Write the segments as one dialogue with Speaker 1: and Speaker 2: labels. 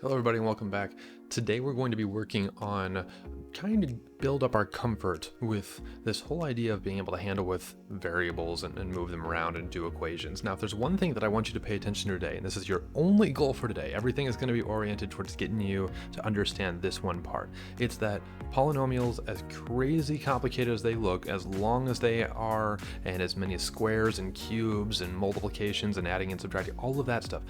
Speaker 1: Hello everybody and welcome back. Today we're going to be working on trying to build up our comfort with this whole idea of being able to handle with variables and move them around and do equations. Now if there's one thing that I want you to pay attention to today, and this is your only goal for today, everything is going to be oriented towards getting you to understand this one part. It's that polynomials, as crazy complicated as they look, as long as they are, and as many squares and cubes and multiplications and adding and subtracting, all of that stuff,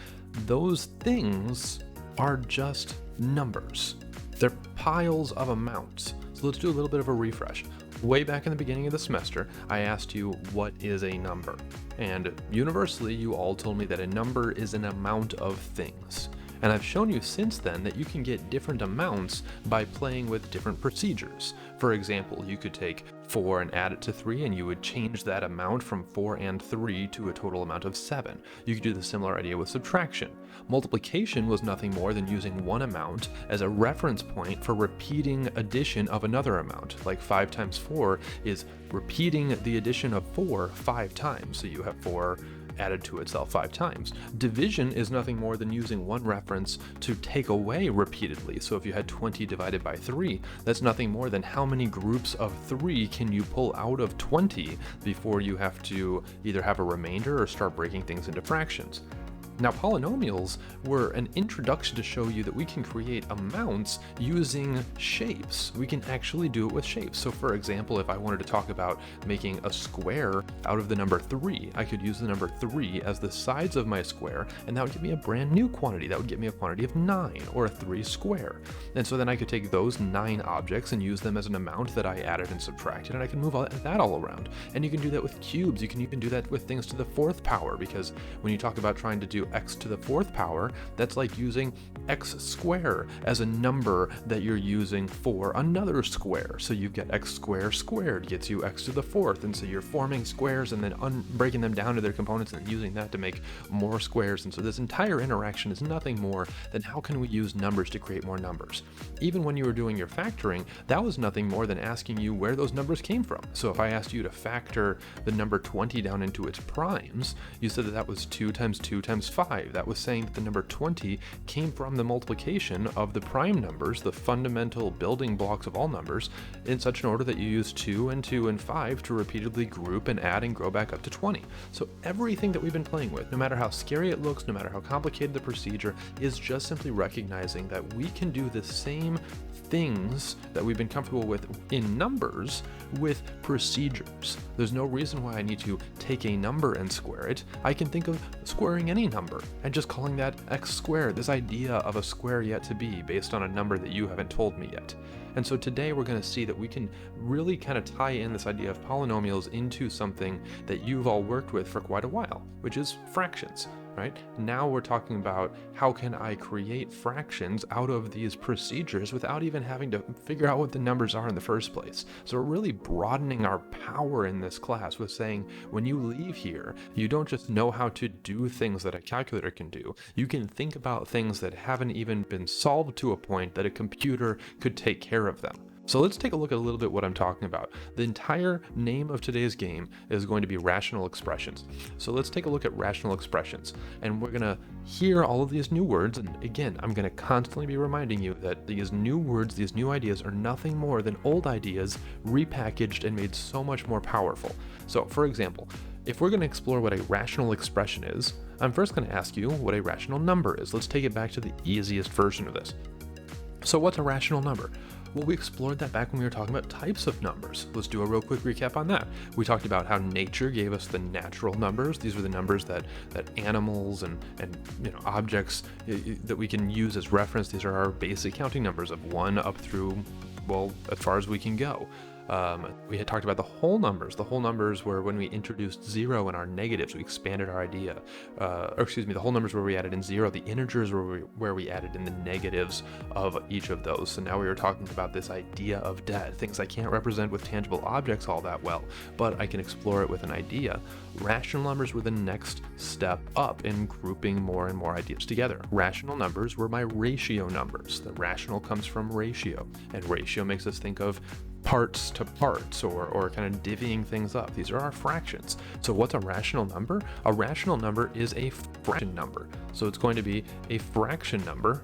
Speaker 1: those things are just numbers. They're piles of amounts. So let's do a little bit of a refresh. Way back in the beginning of the semester, I asked you, what is a number? And universally, you all told me that a number is an amount of things. And I've shown you since then that you can get different amounts by playing with different procedures. For example, you could take 4 and add it to 3, and you would change that amount from 4 and 3 to a total amount of 7. You could do the similar idea with subtraction. Multiplication was nothing more than using one amount as a reference point for repeating addition of another amount. Like 5 times 4 is repeating the addition of 4 5 times. So you have 4 added to itself 5 times. Division is nothing more than using one reference to take away repeatedly. So if you had 20 divided by 3, that's nothing more than how many groups of 3 can you pull out of 20 before you have to either have a remainder or start breaking things into fractions. Now, polynomials were an introduction to show you that we can create amounts using shapes. We can actually do it with shapes. So for example, if I wanted to talk about making a square out of the number 3, I could use the number 3 as the sides of my square, and that would give me a brand new quantity. That would give me a quantity of 9, or a 3 square. And so then I could take those 9 objects and use them as an amount that I added and subtracted, and I can move that all around. And you can do that with cubes. You can even do that with things to the 4th power, because when you talk about trying to do x to the 4th power, that's like using x squared as a number that you're using for another square. So you've got x squared gets you x to the 4th, and so you're forming squares and then breaking them down to their components and using that to make more squares. And so this entire interaction is nothing more than how can we use numbers to create more numbers. Even when you were doing your factoring, that was nothing more than asking you where those numbers came from. So if I asked you to factor the number 20 down into its primes, you said that that was 2 times 2 times 5. That was saying that the number 20 came from the multiplication of the prime numbers, the fundamental building blocks of all numbers, in such an order that you use 2 and 2 and 5 to repeatedly group and add and grow back up to 20. So everything that we've been playing with, no matter how scary it looks, no matter how complicated the procedure, is just simply recognizing that we can do the same things that we've been comfortable with in numbers with procedures. There's no reason why I need to take a number and square it. I can think of squaring any number and just calling that x squared, this idea of a square yet to be based on a number that you haven't told me yet. And so today we're going to see that we can really kind of tie in this idea of polynomials into something that you've all worked with for quite a while, which is fractions. Right? Now we're talking about how can I create fractions out of these procedures without even having to figure out what the numbers are in the first place. So we're really broadening our power in this class with saying when you leave here, you don't just know how to do things that a calculator can do. You can think about things that haven't even been solved to a point that a computer could take care of them. So let's take a look at a little bit what I'm talking about. The entire name of today's game is going to be rational expressions. So let's take a look at rational expressions, and we're going to hear all of these new words. And again, I'm going to constantly be reminding you that these new words, these new ideas are nothing more than old ideas repackaged and made so much more powerful. So for example, if we're going to explore what a rational expression is, I'm first going to ask you what a rational number is. Let's take it back to the easiest version of this. So what's a rational number? Well, we explored that back when we were talking about types of numbers. Let's do a real quick recap on that. We talked about how nature gave us the natural numbers. These were the numbers that animals and objects that we can use as reference. These are our basic counting numbers of 1 up through, well, as far as we can go. We had talked about the whole numbers. The whole numbers were when we introduced 0 in our negatives, we expanded our idea. The whole numbers where we added in 0, the integers were where we added in the negatives of each of those. So now we were talking about this idea of debt, things I can't represent with tangible objects all that well, but I can explore it with an idea. Rational numbers were the next step up in grouping more and more ideas together. Rational numbers were my ratio numbers. The rational comes from ratio, and ratio makes us think of parts to parts, or kind of divvying things up. These are our fractions. So what's a rational number? A rational number is a fraction number. So it's going to be a fraction number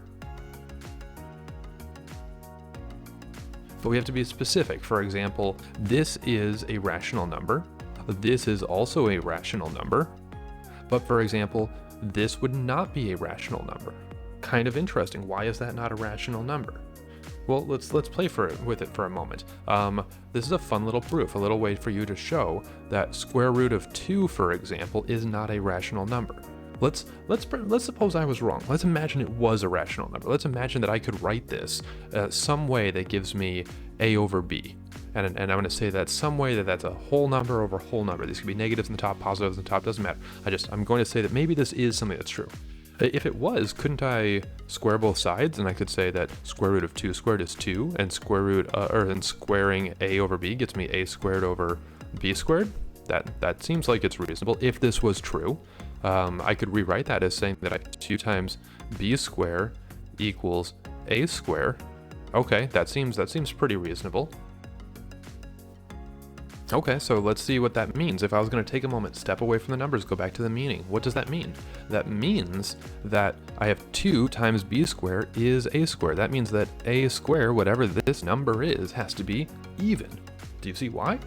Speaker 1: but we have to be specific. For example, this is a rational number. This is also a rational number. But for example, this would not be a rational number. Kind of interesting. Why is that not a rational number? Well, let's play with it for a moment. This is a fun little proof, a little way for you to show that square root of 2, for example, is not a rational number. Let's suppose I was wrong. Let's imagine it was a rational number. Let's imagine that I could write this some way that gives me a over b. And I'm going to say that some way that's a whole number over whole number. These could be negatives in the top, positives in the top, doesn't matter. I'm going to say that maybe this is something that's true. If it was, couldn't I square both sides? And I could say that square root of 2 squared is 2, and and squaring a over b gets me a squared over b squared. That seems like it's reasonable. If this was true, I could rewrite that as saying that 2 times b square equals a square. Okay, that seems pretty reasonable. Okay, so let's see what that means. If I was going to take a moment, step away from the numbers, go back to the meaning. What does that mean? That means that I have 2 times b square is a square. That means that a square, whatever this number is, has to be even. Do you see why? It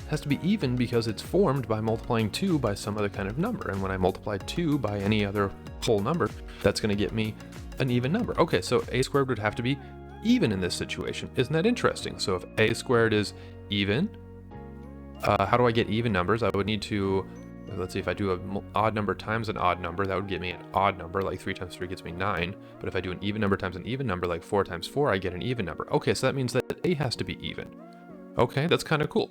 Speaker 1: has to be even because it's formed by multiplying 2 by some other kind of number. And when I multiply 2 by any other whole number, that's going to get me an even number. Okay, so a squared would have to be even in this situation. Isn't that interesting? So if a squared is even, how do I get even numbers? I would need to, let's see, if I do an odd number times an odd number, that would get me an odd number, like 3 times 3 gets me 9. But if I do an even number times an even number, like 4 times 4, I get an even number. Okay, so that means that a has to be even. Okay, that's kind of cool.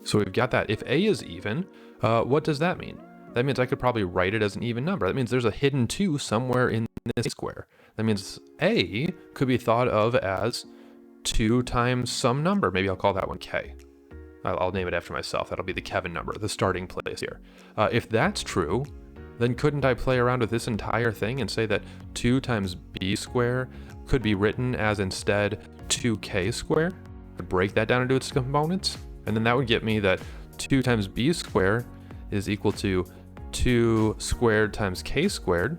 Speaker 1: So we've got that. If a is even, what does that mean? That means I could probably write it as an even number. That means there's a hidden 2 somewhere in this square. That means a could be thought of as 2 times some number. Maybe I'll call that one k. I'll name it after myself. That'll be the Kevin number, the starting place here. If that's true, then couldn't I play around with this entire thing and say that 2 times b square could be written as instead 2k square? I'd break that down into its components, and then that would get me that 2 times b square is equal to 2 squared times k squared,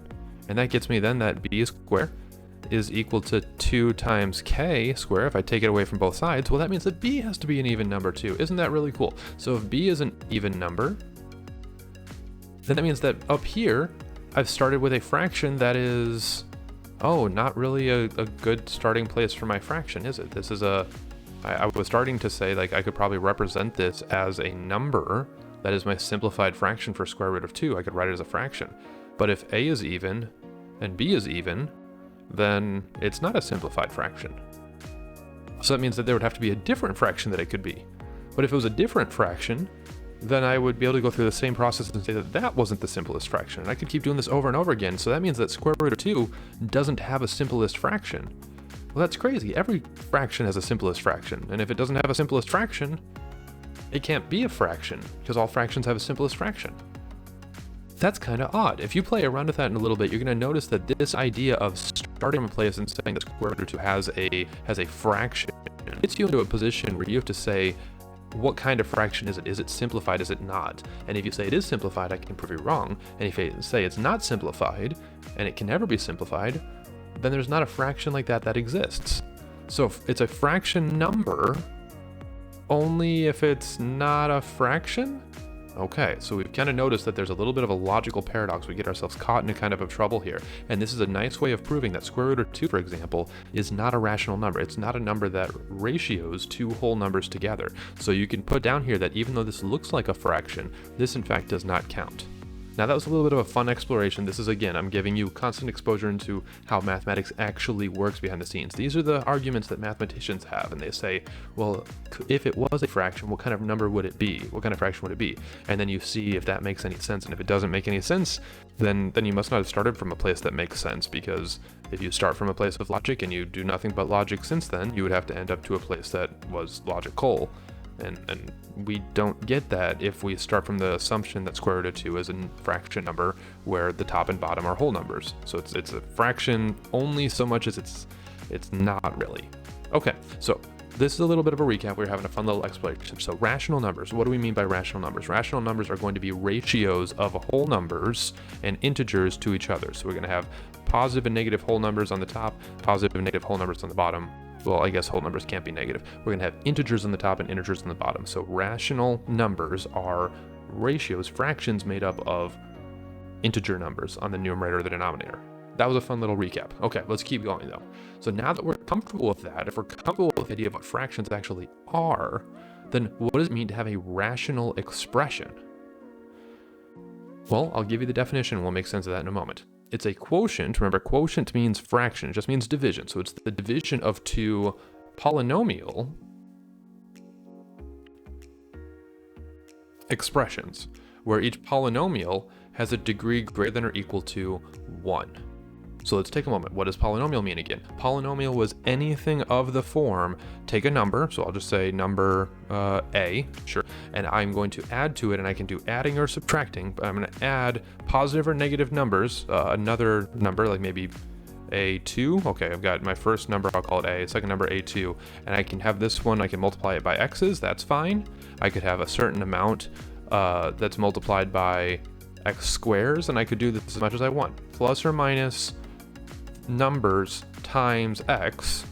Speaker 1: and that gets me then that b square is equal to 2 times k square. If I take it away from both sides, well, that means that b has to be an even number too. Isn't that really cool? So if b is an even number, then that means that up here, I've started with a fraction that is, not really a good starting place for my fraction, is it? This is I was starting to say, like, I could probably represent this as a number that is my simplified fraction for square root of 2. I could write it as a fraction. But if a is even and b is even, then it's not a simplified fraction. So that means that there would have to be a different fraction that it could be. But if it was a different fraction, then I would be able to go through the same process and say that that wasn't the simplest fraction. And I could keep doing this over and over again. So that means that square root of 2 doesn't have a simplest fraction. Well, that's crazy. Every fraction has a simplest fraction. And if it doesn't have a simplest fraction, it can't be a fraction because all fractions have a simplest fraction. That's kind of odd. If you play around with that in a little bit, you're going to notice that this idea of starting from a place and saying that square root of 2 has a fraction gets you into a position where you have to say, what kind of fraction is it? Is it simplified? Is it not? And if you say it is simplified, I can prove you wrong. And if you say it's not simplified, and it can never be simplified, then there's not a fraction like that exists. So if it's a fraction number, only if it's not a fraction? Okay, so we've kind of noticed that there's a little bit of a logical paradox. We get ourselves caught in a kind of trouble here. And this is a nice way of proving that square root of 2, for example, is not a rational number. It's not a number that ratios 2 whole numbers together. So you can put down here that even though this looks like a fraction, this in fact does not count. Now that was a little bit of a fun exploration. This is, again, I'm giving you constant exposure into how mathematics actually works behind the scenes. These are the arguments that mathematicians have, and they say, well, if it was a fraction, what kind of number would it be? What kind of fraction would it be? And then you see if that makes any sense, and if it doesn't make any sense, then you must not have started from a place that makes sense, because if you start from a place of logic and you do nothing but logic since then, you would have to end up to a place that was logical. And we don't get that if we start from the assumption that square root of 2 is a fraction number where the top and bottom are whole numbers. So it's a fraction only so much as it's not really. Okay, so this is a little bit of a recap. We're having a fun little explanation. So rational numbers, what do we mean by rational numbers? Rational numbers are going to be ratios of whole numbers and integers to each other. So we're going to have positive and negative whole numbers on the top, positive and negative whole numbers on the bottom, well, I guess whole numbers can't be negative. We're gonna have integers on the top and integers on the bottom. So rational numbers are ratios, fractions made up of integer numbers on the numerator or the denominator. That was a fun little recap. Okay, let's keep going though. So now that we're comfortable with that, if we're comfortable with the idea of what fractions actually are, then what does it mean to have a rational expression? Well, I'll give you the definition and we'll make sense of that in a moment. It's a quotient. Remember, quotient means fraction. It just means division. So it's the division of two polynomial expressions, where each polynomial has a degree greater than or equal to 1. So let's take a moment. What does polynomial mean again? Polynomial was anything of the form, take a number, so I'll just say number A, sure, and I'm going to add to it, and I can do adding or subtracting, but I'm going to add positive or negative numbers, another number, like maybe A2, okay, I've got my first number, I'll call it A, second number A2, and I can have this one, I can multiply it by x's, that's fine. I could have a certain amount that's multiplied by x squares, and I could do this as much as I want, plus or minus numbers times x,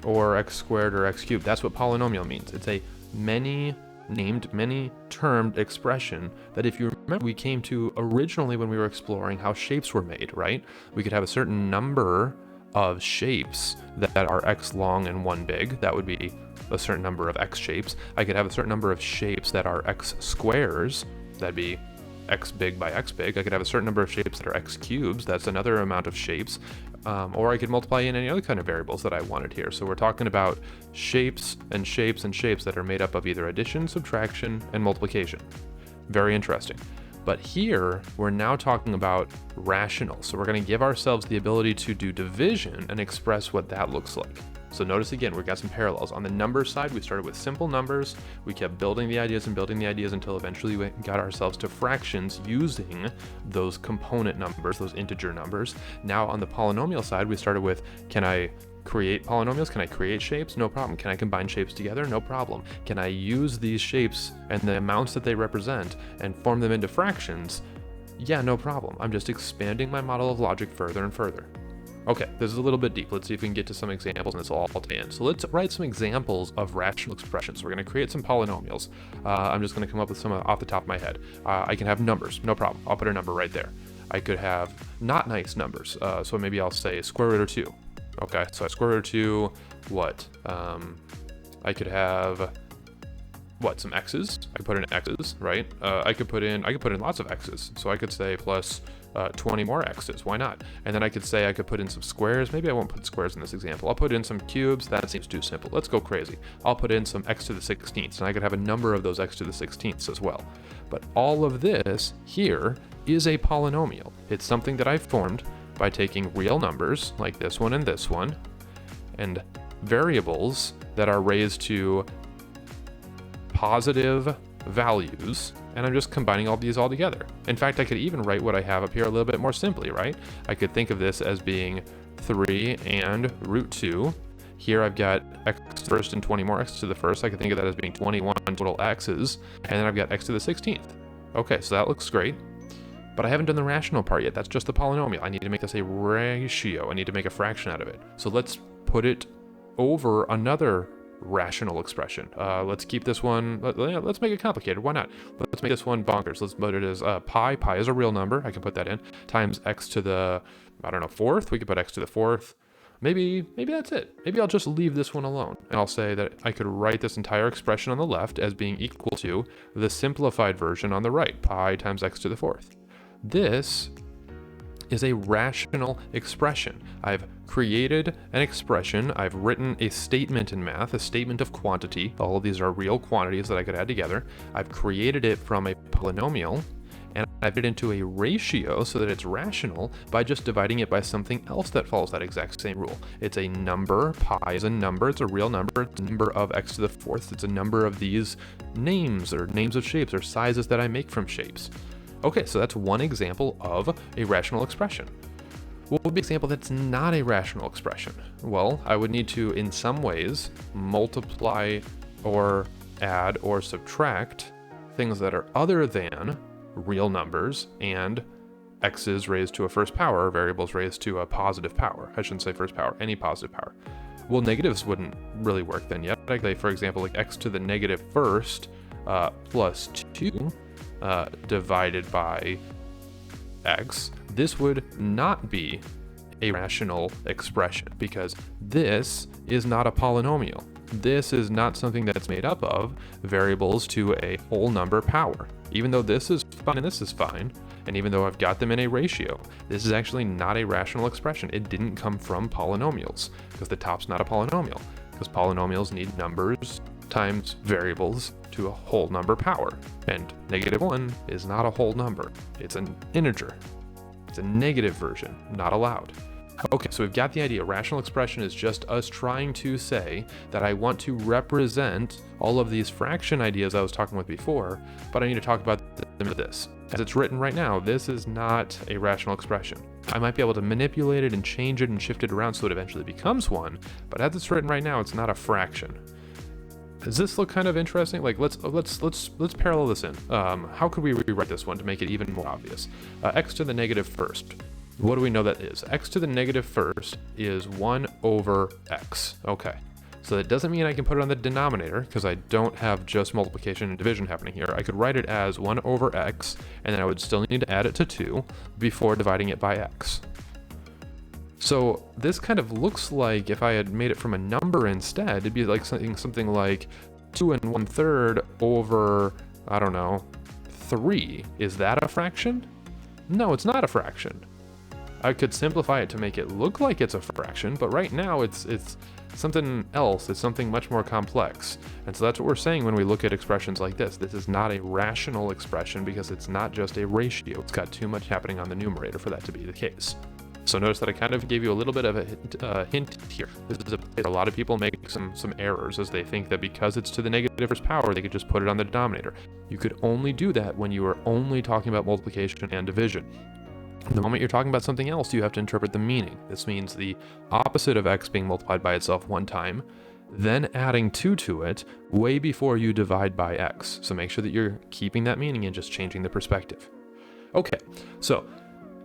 Speaker 1: or x squared or x cubed. That's what polynomial means. It's a many-named, many-termed expression that, if you remember, we came to originally when we were exploring how shapes were made, right? We could have a certain number of shapes that are x long and 1 big. That would be a certain number of x shapes. I could have a certain number of shapes that are x squares. That'd be x big by x big. I could have a certain number of shapes that are x cubes. That's another amount of shapes. Or I could multiply in any other kind of variables that I wanted here. So we're talking about shapes and shapes and shapes that are made up of either addition, subtraction, and multiplication. Very interesting. But here, we're now talking about rationals. So we're going to give ourselves the ability to do division and express what that looks like. So notice again, we've got some parallels. On the number side, we started with simple numbers. We kept building the ideas and building the ideas until eventually we got ourselves to fractions using those component numbers, those integer numbers. Now on the polynomial side, we started with, can I create polynomials? Can I create shapes? No problem. Can I combine shapes together? No problem. Can I use these shapes and the amounts that they represent and form them into fractions? Yeah, no problem. I'm just expanding my model of logic further and further. Okay, this is a little bit deep. Let's see if we can get to some examples, and this will all tie in. So let's write some examples of rational expressions. We're going to create some polynomials. I'm just going to come up with some off the top of my head. I can have numbers, no problem. I'll put a number right there. I could have not nice numbers, so maybe I'll say square root of 2. Okay, so square root of 2, what? I could have, what, some x's? I could put in x's, right? I could put in lots of x's. So I could say plus 20 more x's, why not? And then I could say I could put in some squares. Maybe I won't put squares in this example. I'll put in some cubes. That seems too simple. Let's go crazy. I'll put in some x to the 16ths, and I could have a number of those x to the 16ths as well. But all of this here is a polynomial. It's something that I've formed by taking real numbers, like this one, and variables that are raised to positive values, and I'm just combining all these all together. In fact, I could even write what I have up here a little bit more simply, right? I could think of this as being 3 and root 2. Here I've got x to the first and 20 more x to the first. I could think of that as being 21 total x's, and then I've got x to the 16th. Okay, so that looks great, but I haven't done the rational part yet. That's just the polynomial. I need to make this a ratio. I need to make a fraction out of it. So let's put it over another rational expression. Let's keep this one, let's make it complicated. Why not? Let's make this one bonkers. Let's put it as pi. Pi is a real number. I can put that in. Times x to the, I don't know, 4th. We could put x to the 4th. Maybe that's it. Maybe I'll just leave this one alone. And I'll say that I could write this entire expression on the left as being equal to the simplified version on the right. Pi times x to the 4th. This is a rational expression. I've created an expression. I've written a statement in math, a statement of quantity. All of these are real quantities that I could add together. I've created it from a polynomial, and I've put it into a ratio so that it's rational by just dividing it by something else that follows that exact same rule. It's a number. Pi is a number. It's a real number. It's a number of x to the 4th. It's a number of these names, or names of shapes, or sizes that I make from shapes. Okay, so that's one example of a rational expression. What would be an example that's not a rational expression? Well, I would need to, in some ways, multiply or add or subtract things that are other than real numbers and x's raised to a first power, or variables raised to a positive power. I shouldn't say first power, any positive power. Well, negatives wouldn't really work then yet. Like, for example, like x to the negative first plus 2 divided by x. This would not be a rational expression because this is not a polynomial. This is not something that's made up of variables to a whole number power. Even though this is fine and this is fine, and even though I've got them in a ratio, this is actually not a rational expression. It didn't come from polynomials because the top's not a polynomial, because polynomials need numbers times variables to a whole number power, and -1 is not a whole number. It's an integer. It's a negative version, not allowed. Okay, so we've got the idea. Rational expression is just us trying to say that I want to represent all of these fraction ideas I was talking with before, but I need to talk about them in this. As it's written right now, this is not a rational expression. I might be able to manipulate it and change it and shift it around so it eventually becomes one, but as it's written right now, it's not a fraction. Does this look kind of interesting? Like, let's parallel this in. How could we rewrite this one to make it even more obvious? X to the negative first. What do we know that is? X to the negative first is 1 over x. Okay, so that doesn't mean I can put it on the denominator because I don't have just multiplication and division happening here. I could write it as 1 over x, and then I would still need to add it to 2 before dividing it by x. So this kind of looks like if I had made it from a number instead, it'd be like something like 2 1/3 over, I don't know, 3. Is that a fraction? No, it's not a fraction. I could simplify it to make it look like it's a fraction, but right now it's something else. It's something much more complex. And so that's what we're saying when we look at expressions like this. This is not a rational expression because it's not just a ratio. It's got too much happening on the numerator for that to be the case. So notice that I kind of gave you a little bit of a hint here. This is a lot of people make some errors as they think that because it's to the negative first power, they could just put it on the denominator. You could only do that when you are only talking about multiplication and division. The moment you're talking about something else, you have to interpret the meaning. This means the opposite of x being multiplied by itself one time, then adding 2 to it way before you divide by x. So make sure that you're keeping that meaning and just changing the perspective. Okay, so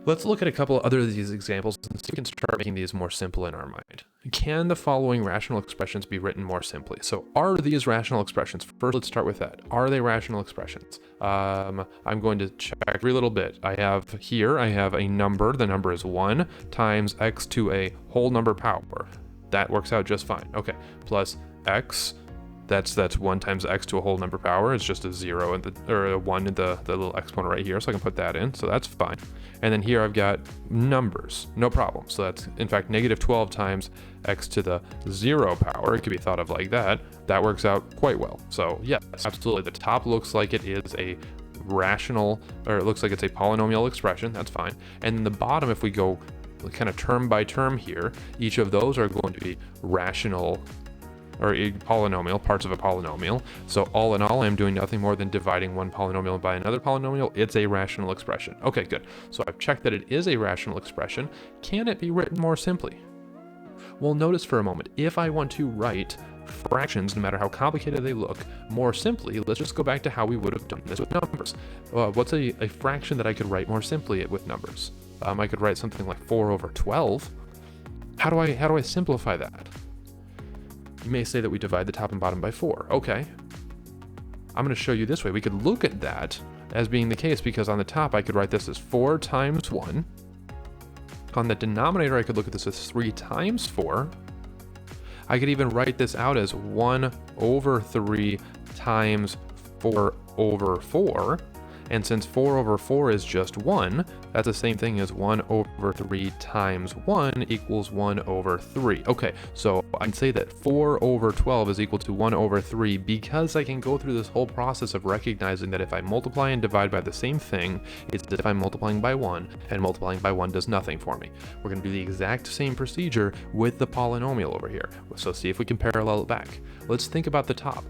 Speaker 1: let's look at a couple other of these examples and so we can start making these more simple in our mind. Can the following rational expressions be written more simply? So are these rational expressions? First, let's start with that. Are they rational expressions? I'm going to check every little bit. I have a number. The number is 1 times x to a whole number power. That works out just fine. Okay, plus x. That's 1 times x to a whole number power. It's just a 0 or a 1 in the little exponent right here, so I can put that in, so that's fine. And then here I've got numbers, no problem. So that's in fact -12 times x to the 0 power. It could be thought of like that. That works out quite well. So yes, absolutely. The top looks like it is a rational, or it looks like it's a polynomial expression. That's fine. And then the bottom, if we go kind of term by term here, each of those are going to be rational or a polynomial, parts of a polynomial. So all in all, I'm doing nothing more than dividing one polynomial by another polynomial. It's a rational expression. Okay, good. So I've checked that it is a rational expression. Can it be written more simply? Well, notice for a moment, if I want to write fractions, no matter how complicated they look, more simply, let's just go back to how we would have done this with numbers. What's a fraction that I could write more simply with numbers? I could write something like 4 over 12. How do I simplify that? You may say that we divide the top and bottom by 4. Okay. I'm going to show you this way. We could look at that as being the case because on the top I could write this as 4 times 1. On the denominator I could look at this as 3 times 4. I could even write this out as 1 over 3 times 4 over 4. And since 4 over 4 is just 1, that's the same thing as 1 over 3 times 1 equals 1 over 3. Okay, so I can say that 4 over 12 is equal to 1 over 3 because I can go through this whole process of recognizing that if I multiply and divide by the same thing, it's as if I'm multiplying by 1, and multiplying by 1 does nothing for me. We're going to do the exact same procedure with the polynomial over here. So see if we can parallel it back. Let's think about the top.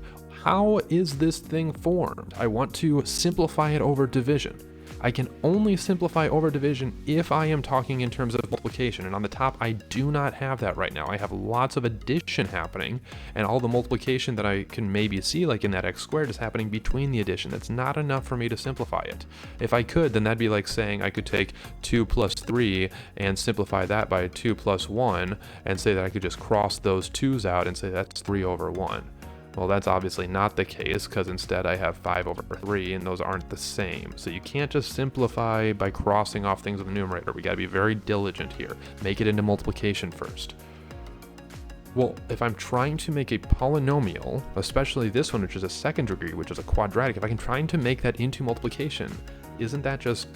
Speaker 1: How is this thing formed? I want to simplify it over division. I can only simplify over division if I am talking in terms of multiplication, and on the top I do not have that right now. I have lots of addition happening, and all the multiplication that I can maybe see, like in that x squared, is happening between the addition. That's not enough for me to simplify it. If I could, then that'd be like saying I could take 2 plus 3 and simplify that by 2 plus 1, and say that I could just cross those 2's out and say that's 3 over 1. Well, that's obviously not the case, because instead I have 5 over 3, and those aren't the same. So you can't just simplify by crossing off things in the numerator. We gotta be very diligent here. Make it into multiplication first. Well, if I'm trying to make a polynomial, especially this one, which is a second degree, which is a quadratic, if I'm trying to make that into multiplication, isn't that just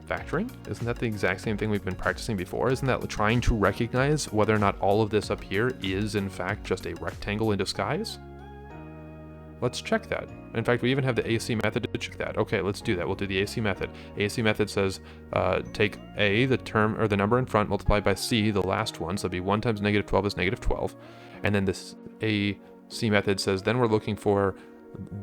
Speaker 1: factoring? Isn't that the exact same thing we've been practicing before? Isn't that trying to recognize whether or not all of this up here is in fact just a rectangle in disguise? Let's check that. In fact, we even have the AC method to check that. Okay, let's do that. We'll do the AC method. AC method says take A, the term or the number in front, multiplied by C, the last one. So it'd be 1 times negative 12 is negative 12. And then this AC method says then we're looking for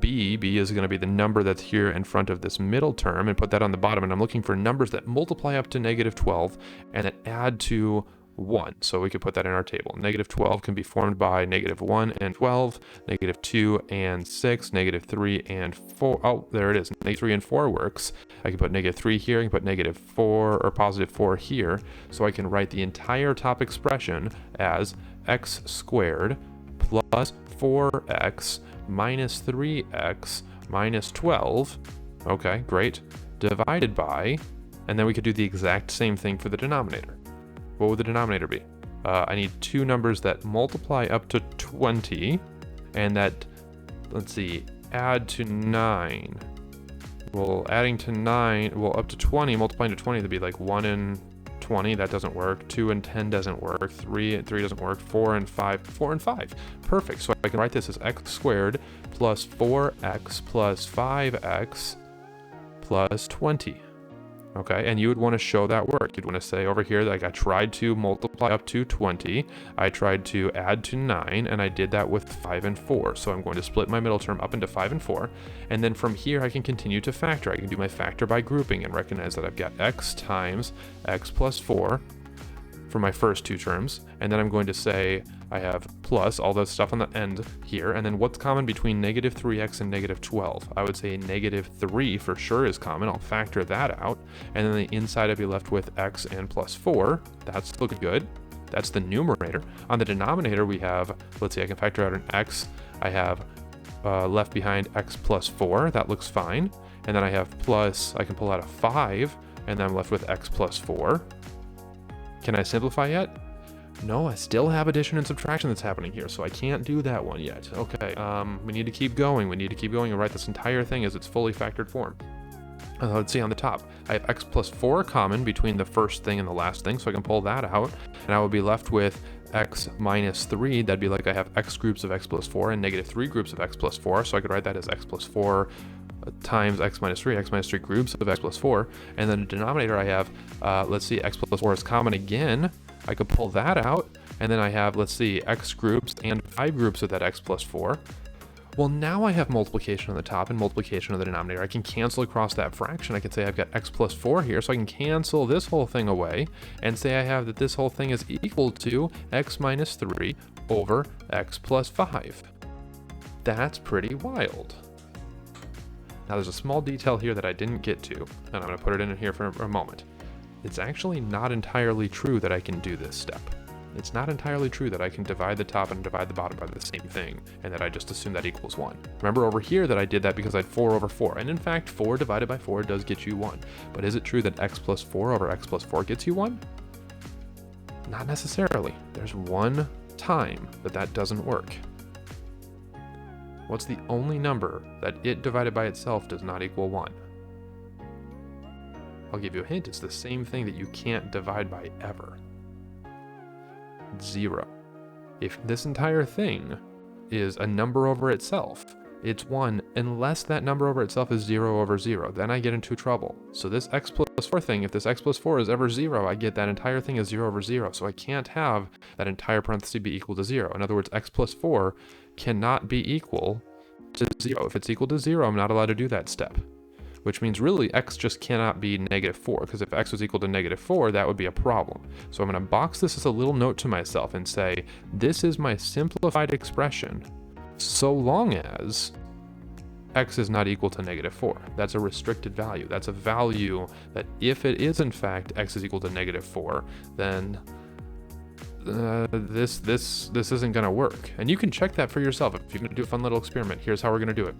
Speaker 1: B. B is going to be the number that's here in front of this middle term, and put that on the bottom. And I'm looking for numbers that multiply up to negative 12 and that add to 1. So we could put that in our table. Negative 12 can be formed by negative 1 and 12, negative 2 and 6, negative 3 and 4. Oh, there it is. Negative 3 and 4 works. I can put negative 3 here. I can put negative 4 or positive 4 here. So I can write the entire top expression as x squared plus 4x minus 3x minus 12. Okay, great. Divided by, and then we could do the exact same thing for the denominator. What would the denominator be? I need two numbers that multiply up to 20 and that, let's see, add to 9. Well, adding to 9, well, up to 20, multiplying to 20, that'd be like 1 and 20, that doesn't work. 2 and 10 doesn't work. 3 and 3 doesn't work. 4 and 5, 4 and 5. Perfect. So I can write this as x squared plus 4x plus 5x plus 20. Okay, and you would want to show that work. You'd want to say over here, like I tried to multiply up to 20, I tried to add to 9, and I did that with 5 and 4. So I'm going to split my middle term up into 5 and 4, and then from here I can continue to factor. I can do my factor by grouping and recognize that I've got x times x plus 4 for my first two terms, and then I'm going to say I have plus all the stuff on the end here, and then what's common between negative 3x and negative 12? I would say negative 3 for sure is common. I'll factor that out, and then the inside I'd be left with x and plus 4. That's looking good. That's the numerator. On the denominator we have, let's see, I can factor out an x. I have left behind x plus 4. That looks fine. And then I have plus, I can pull out a 5, and then I'm left with x plus 4. Can I simplify yet? No, I still have addition and subtraction that's happening here, so I can't do that one yet. Okay, we need to keep going. We need to keep going and write this entire thing as its fully factored form. Let's see on the top. I have x plus 4 common between the first thing and the last thing, so I can pull that out, and I will be left with x minus 3. That'd be like I have x groups of x plus 4 and negative 3 groups of x plus 4, so I could write that as x plus 4 times x minus 3 groups of x plus 4, and then the denominator I have, let's see, x plus 4 is common again. I could pull that out, and then I have, let's see, x groups and 5 groups of that x plus 4. Well, now I have multiplication on the top and multiplication of the denominator. I can cancel across that fraction. I can say I've got x plus 4 here, so I can cancel this whole thing away and say I have that this whole thing is equal to x minus 3 over x plus 5. That's pretty wild. Now there's a small detail here that I didn't get to, and I'm going to put it in here for a moment. It's actually not entirely true that I can do this step. It's not entirely true that I can divide the top and divide the bottom by the same thing, and that I just assume that equals 1. Remember over here that I did that because I had 4 over 4, and in fact 4 divided by 4 does get you 1. But is it true that x plus 4 over x plus 4 gets you 1? Not necessarily. There's one time that doesn't work. What's the only number that it divided by itself does not equal 1? I'll give you a hint, it's the same thing that you can't divide by ever. 0. If this entire thing is a number over itself, it's 1 unless that number over itself is 0 over 0. Then I get into trouble. So this x plus 4 thing, if this x plus 4 is ever 0, I get that entire thing as 0 over 0. So I can't have that entire parenthesis be equal to 0. In other words, x plus 4 cannot be equal to 0. If it's equal to 0, I'm not allowed to do that step. which means really x just cannot be -4, because if x was equal to -4, that would be a problem. So I'm going to box this as a little note to myself and say, this is my simplified expression so long as x is not equal to -4. That's a restricted value. That's a value that if it is in fact x is equal to -4, then this isn't going to work. And you can check that for yourself. If you're going to do a fun little experiment, here's how we're going to do it.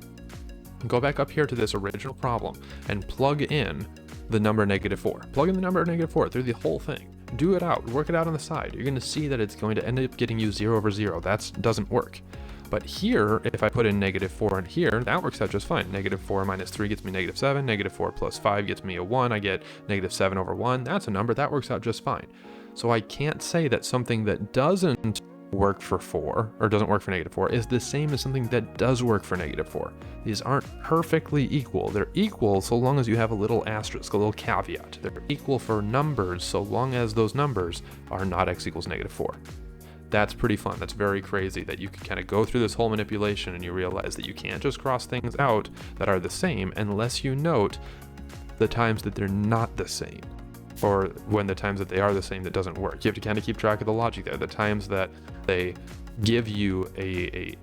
Speaker 1: Go back up here to this original problem and plug in the number -4. Plug in the number -4 through the whole thing. Do it out, work it out on the side. You're going to see that it's going to end up getting you 0 over 0. That doesn't work. But here, if I put in -4 in here, that works out just fine. -4 minus 3 gets me -7. -4 plus 5 gets me a 1. I get -7 over 1. That's a number. That works out just fine. So I can't say that something that doesn't work for 4, or doesn't work for -4, is the same as something that does work for -4. These aren't perfectly equal. They're equal so long as you have a little asterisk, a little caveat. They're equal for numbers so long as those numbers are not x equals -4. That's pretty fun. That's very crazy that you can kind of go through this whole manipulation and you realize that you can't just cross things out that are the same unless you note the times that they're not the same, or when the times that they are the same that doesn't work. You have to kind of keep track of the logic there. The times that they give you a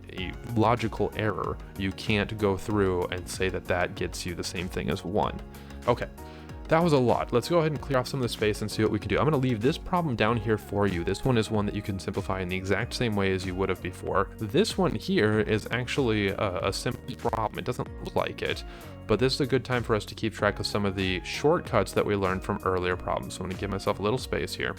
Speaker 1: logical error, you can't go through and say that that gets you the same thing as 1. Okay. That was a lot. Let's go ahead and clear off some of the space and see what we can do. I'm going to leave this problem down here for you. This one is one that you can simplify in the exact same way as you would have before. This one here is actually a simple problem. It doesn't look like it, but this is a good time for us to keep track of some of the shortcuts that we learned from earlier problems. So I'm going to give myself a little space here.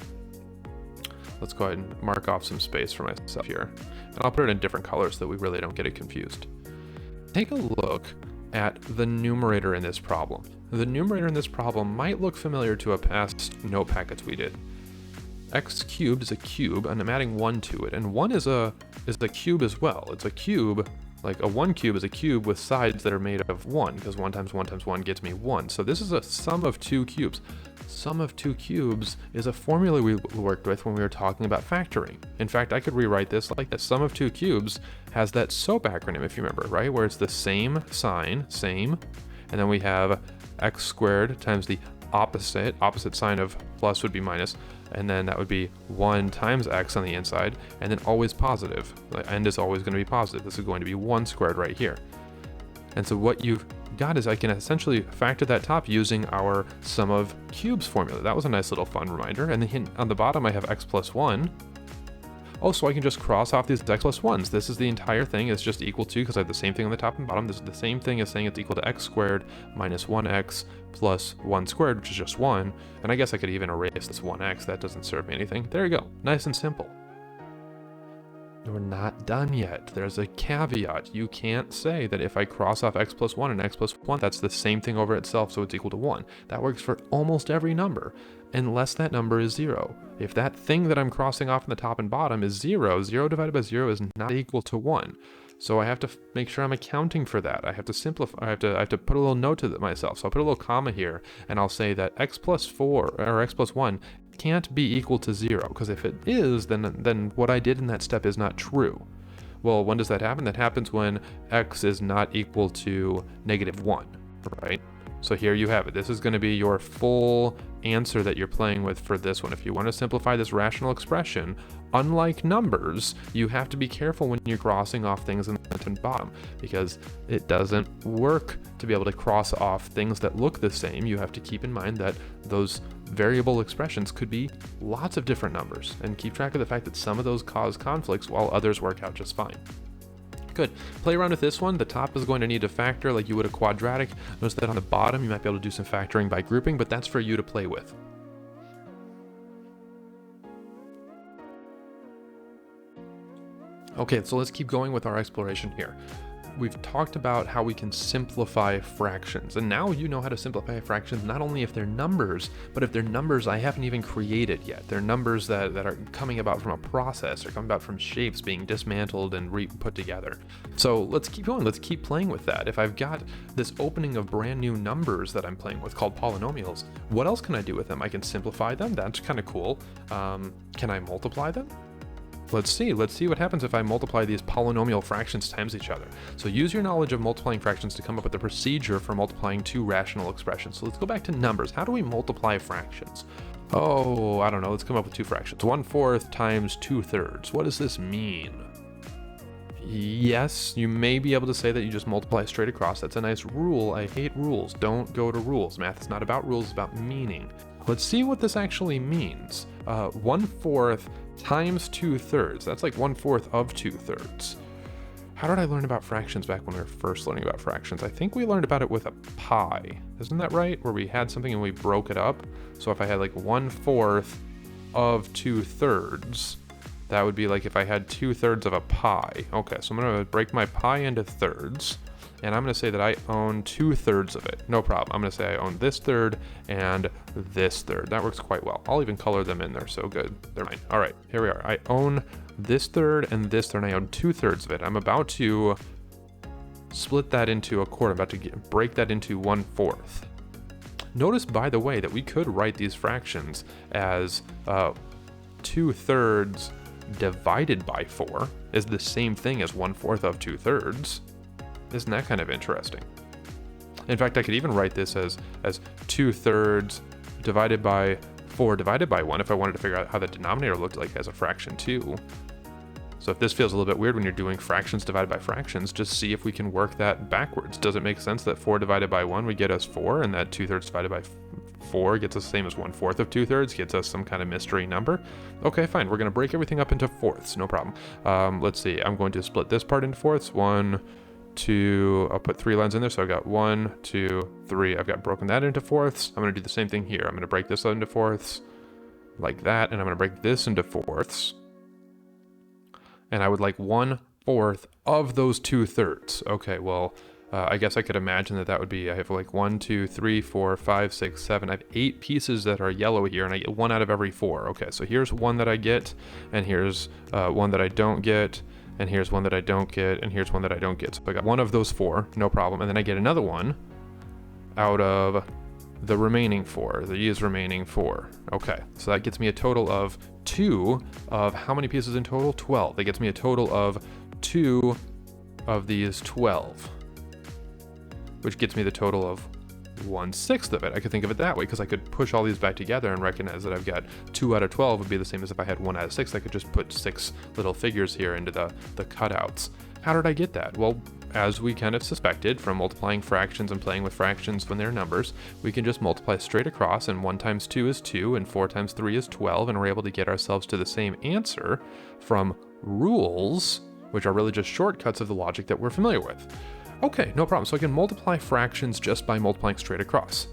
Speaker 1: Let's go ahead and mark off some space for myself here. And I'll put it in different colors so that we really don't get it confused. Take a look at the numerator in this problem. The numerator in this problem might look familiar to a past note packets we did. X cubed is a cube, and I'm adding 1 to it, and 1 is a cube as well. It's a cube, like a 1 cube is a cube with sides that are made of 1, because 1 times 1 times 1 gets me 1. So this is a sum of 2 cubes. Sum of 2 cubes is a formula we worked with when we were talking about factoring. In fact, I could rewrite this like this. Sum of 2 cubes has that SOAP acronym, if you remember, right? Where it's the same sign, same, and then we have x squared times the opposite sign of plus would be minus, and then that would be 1 times x on the inside, and then always positive. The end is always going to be positive. This is going to be 1 squared right here. And so what you've got is I can essentially factor that top using our sum of cubes formula. That was a nice little fun reminder. And then on the bottom I have x plus 1. Oh, so I can just cross off these x plus 1s. This is the entire thing. It's just equal to, because I have the same thing on the top and bottom. This is the same thing as saying it's equal to x squared minus 1x plus 1 squared, which is just 1. And I guess I could even erase this 1x. That doesn't serve me anything. There you go. Nice and simple. We're not done yet. There's a caveat. You can't say that if I cross off x plus 1 and x plus 1, that's the same thing over itself, so it's equal to 1. That works for almost every number, unless that number is 0. If that thing that I'm crossing off in the top and bottom is 0, 0 divided by 0 is not equal to 1. So I have to make sure I'm accounting for that. I have to simplify. I have to put a little note to myself. So I'll put a little comma here, and I'll say that x plus 4 or x plus 1 can't be equal to 0, because if it is, then what I did in that step is not true. Well, when does that happen? That happens when x is not equal to -1, right? So here you have it. This is going to be your full answer that you're playing with for this one. If you want to simplify this rational expression, unlike numbers, you have to be careful when you're crossing off things in the top and bottom, because it doesn't work to be able to cross off things that look the same. You have to keep in mind that those variable expressions could be lots of different numbers, and keep track of the fact that some of those cause conflicts while others work out just fine. Good. Play around with this one. The top is going to need to factor like you would a quadratic. Notice that on the bottom you might be able to do some factoring by grouping, but that's for you to play with. Okay, so let's keep going with our exploration here. We've talked about how we can simplify fractions, and now you know how to simplify fractions not only if they're numbers, but if they're numbers I haven't even created yet. They're numbers that are coming about from a process, or coming about from shapes being dismantled and put together. So let's keep going, let's keep playing with that. If I've got this opening of brand new numbers that I'm playing with called polynomials, what else can I do with them? I can simplify them, that's kind of cool. Can I multiply them? Let's see what happens if I multiply these polynomial fractions times each other. So use your knowledge of multiplying fractions to come up with the procedure for multiplying two rational expressions. So let's go back to numbers. How do we multiply fractions? Oh, I don't know, let's come up with two fractions. 1/4 times 2/3. What does this mean? Yes, you may be able to say that you just multiply straight across. That's a nice rule. I hate rules. Don't go to rules. Math is not about rules, it's about meaning. Let's see what this actually means. 1/4 times 2/3. That's like 1/4 of 2/3. How did I learn about fractions back when we were first learning about fractions? I think we learned about it with a pi. Isn't that right? Where we had something and we broke it up. So if I had like 1/4 of 2/3, that would be like if I had 2/3 of a pi. Okay, so I'm gonna break my pi into thirds, and I'm gonna say that I own 2/3 of it. No problem. I'm gonna say I own this third and this third. That works quite well. I'll even color them in there, so good. They're mine. All right, here we are. I own this third and this third, and I own 2/3 of it. I'm about to split that into a quarter. I'm about to break that into 1/4. Notice, by the way, that we could write these fractions as 2/3 divided by 4 is the same thing as 1/4 of 2/3. Isn't that kind of interesting? In fact, I could even write this as 2/3 divided by 4 divided by 1 if I wanted to figure out how the denominator looked like as a fraction too. So if this feels a little bit weird when you're doing fractions divided by fractions, just see if we can work that backwards. Does it make sense that 4 divided by 1 would get us 4, and that 2/3 divided by 4 gets us the same as 1/4 of 2/3, gets us some kind of mystery number? Okay, fine. We're going to break everything up into fourths. No problem. Let's see. I'm going to split this part into fourths. 1, 2, I'll put 3 lines in there. So I've got 1, 2, 3. I've got broken that into fourths. I'm going to do the same thing here. I'm going to break this into fourths like that, and I'm going to break this into fourths. And I would like 1/4 of those 2/3. Okay, well, I guess I could imagine that would be, I have like 1, 2, 3, 4, 5, 6, 7. I have 8 pieces that are yellow here, and I get 1 out of every 4. Okay, so here's one that I get, and here's one that I don't get, and here's one that I don't get, and here's one that I don't get. So I got one of those 4, no problem. And then I get another one out of the remaining 4. These remaining 4. Okay, so that gets me a total of 2 of how many pieces in total? 12. That gets me a total of 2 of these 12, which gets me the total of 1/6 of it. I could think of it that way because I could push all these back together and recognize that I've got 2 out of 12 would be the same as if I had 1 out of 6. I could just put 6 little figures here into the cutouts. How did I get that? Well, as we kind of suspected from multiplying fractions and playing with fractions when they're numbers, we can just multiply straight across, and 1 times 2 is 2, and 4 times 3 is 12, and we're able to get ourselves to the same answer from rules, which are really just shortcuts of the logic that we're familiar with. Okay, no problem. So I can multiply fractions just by multiplying straight across.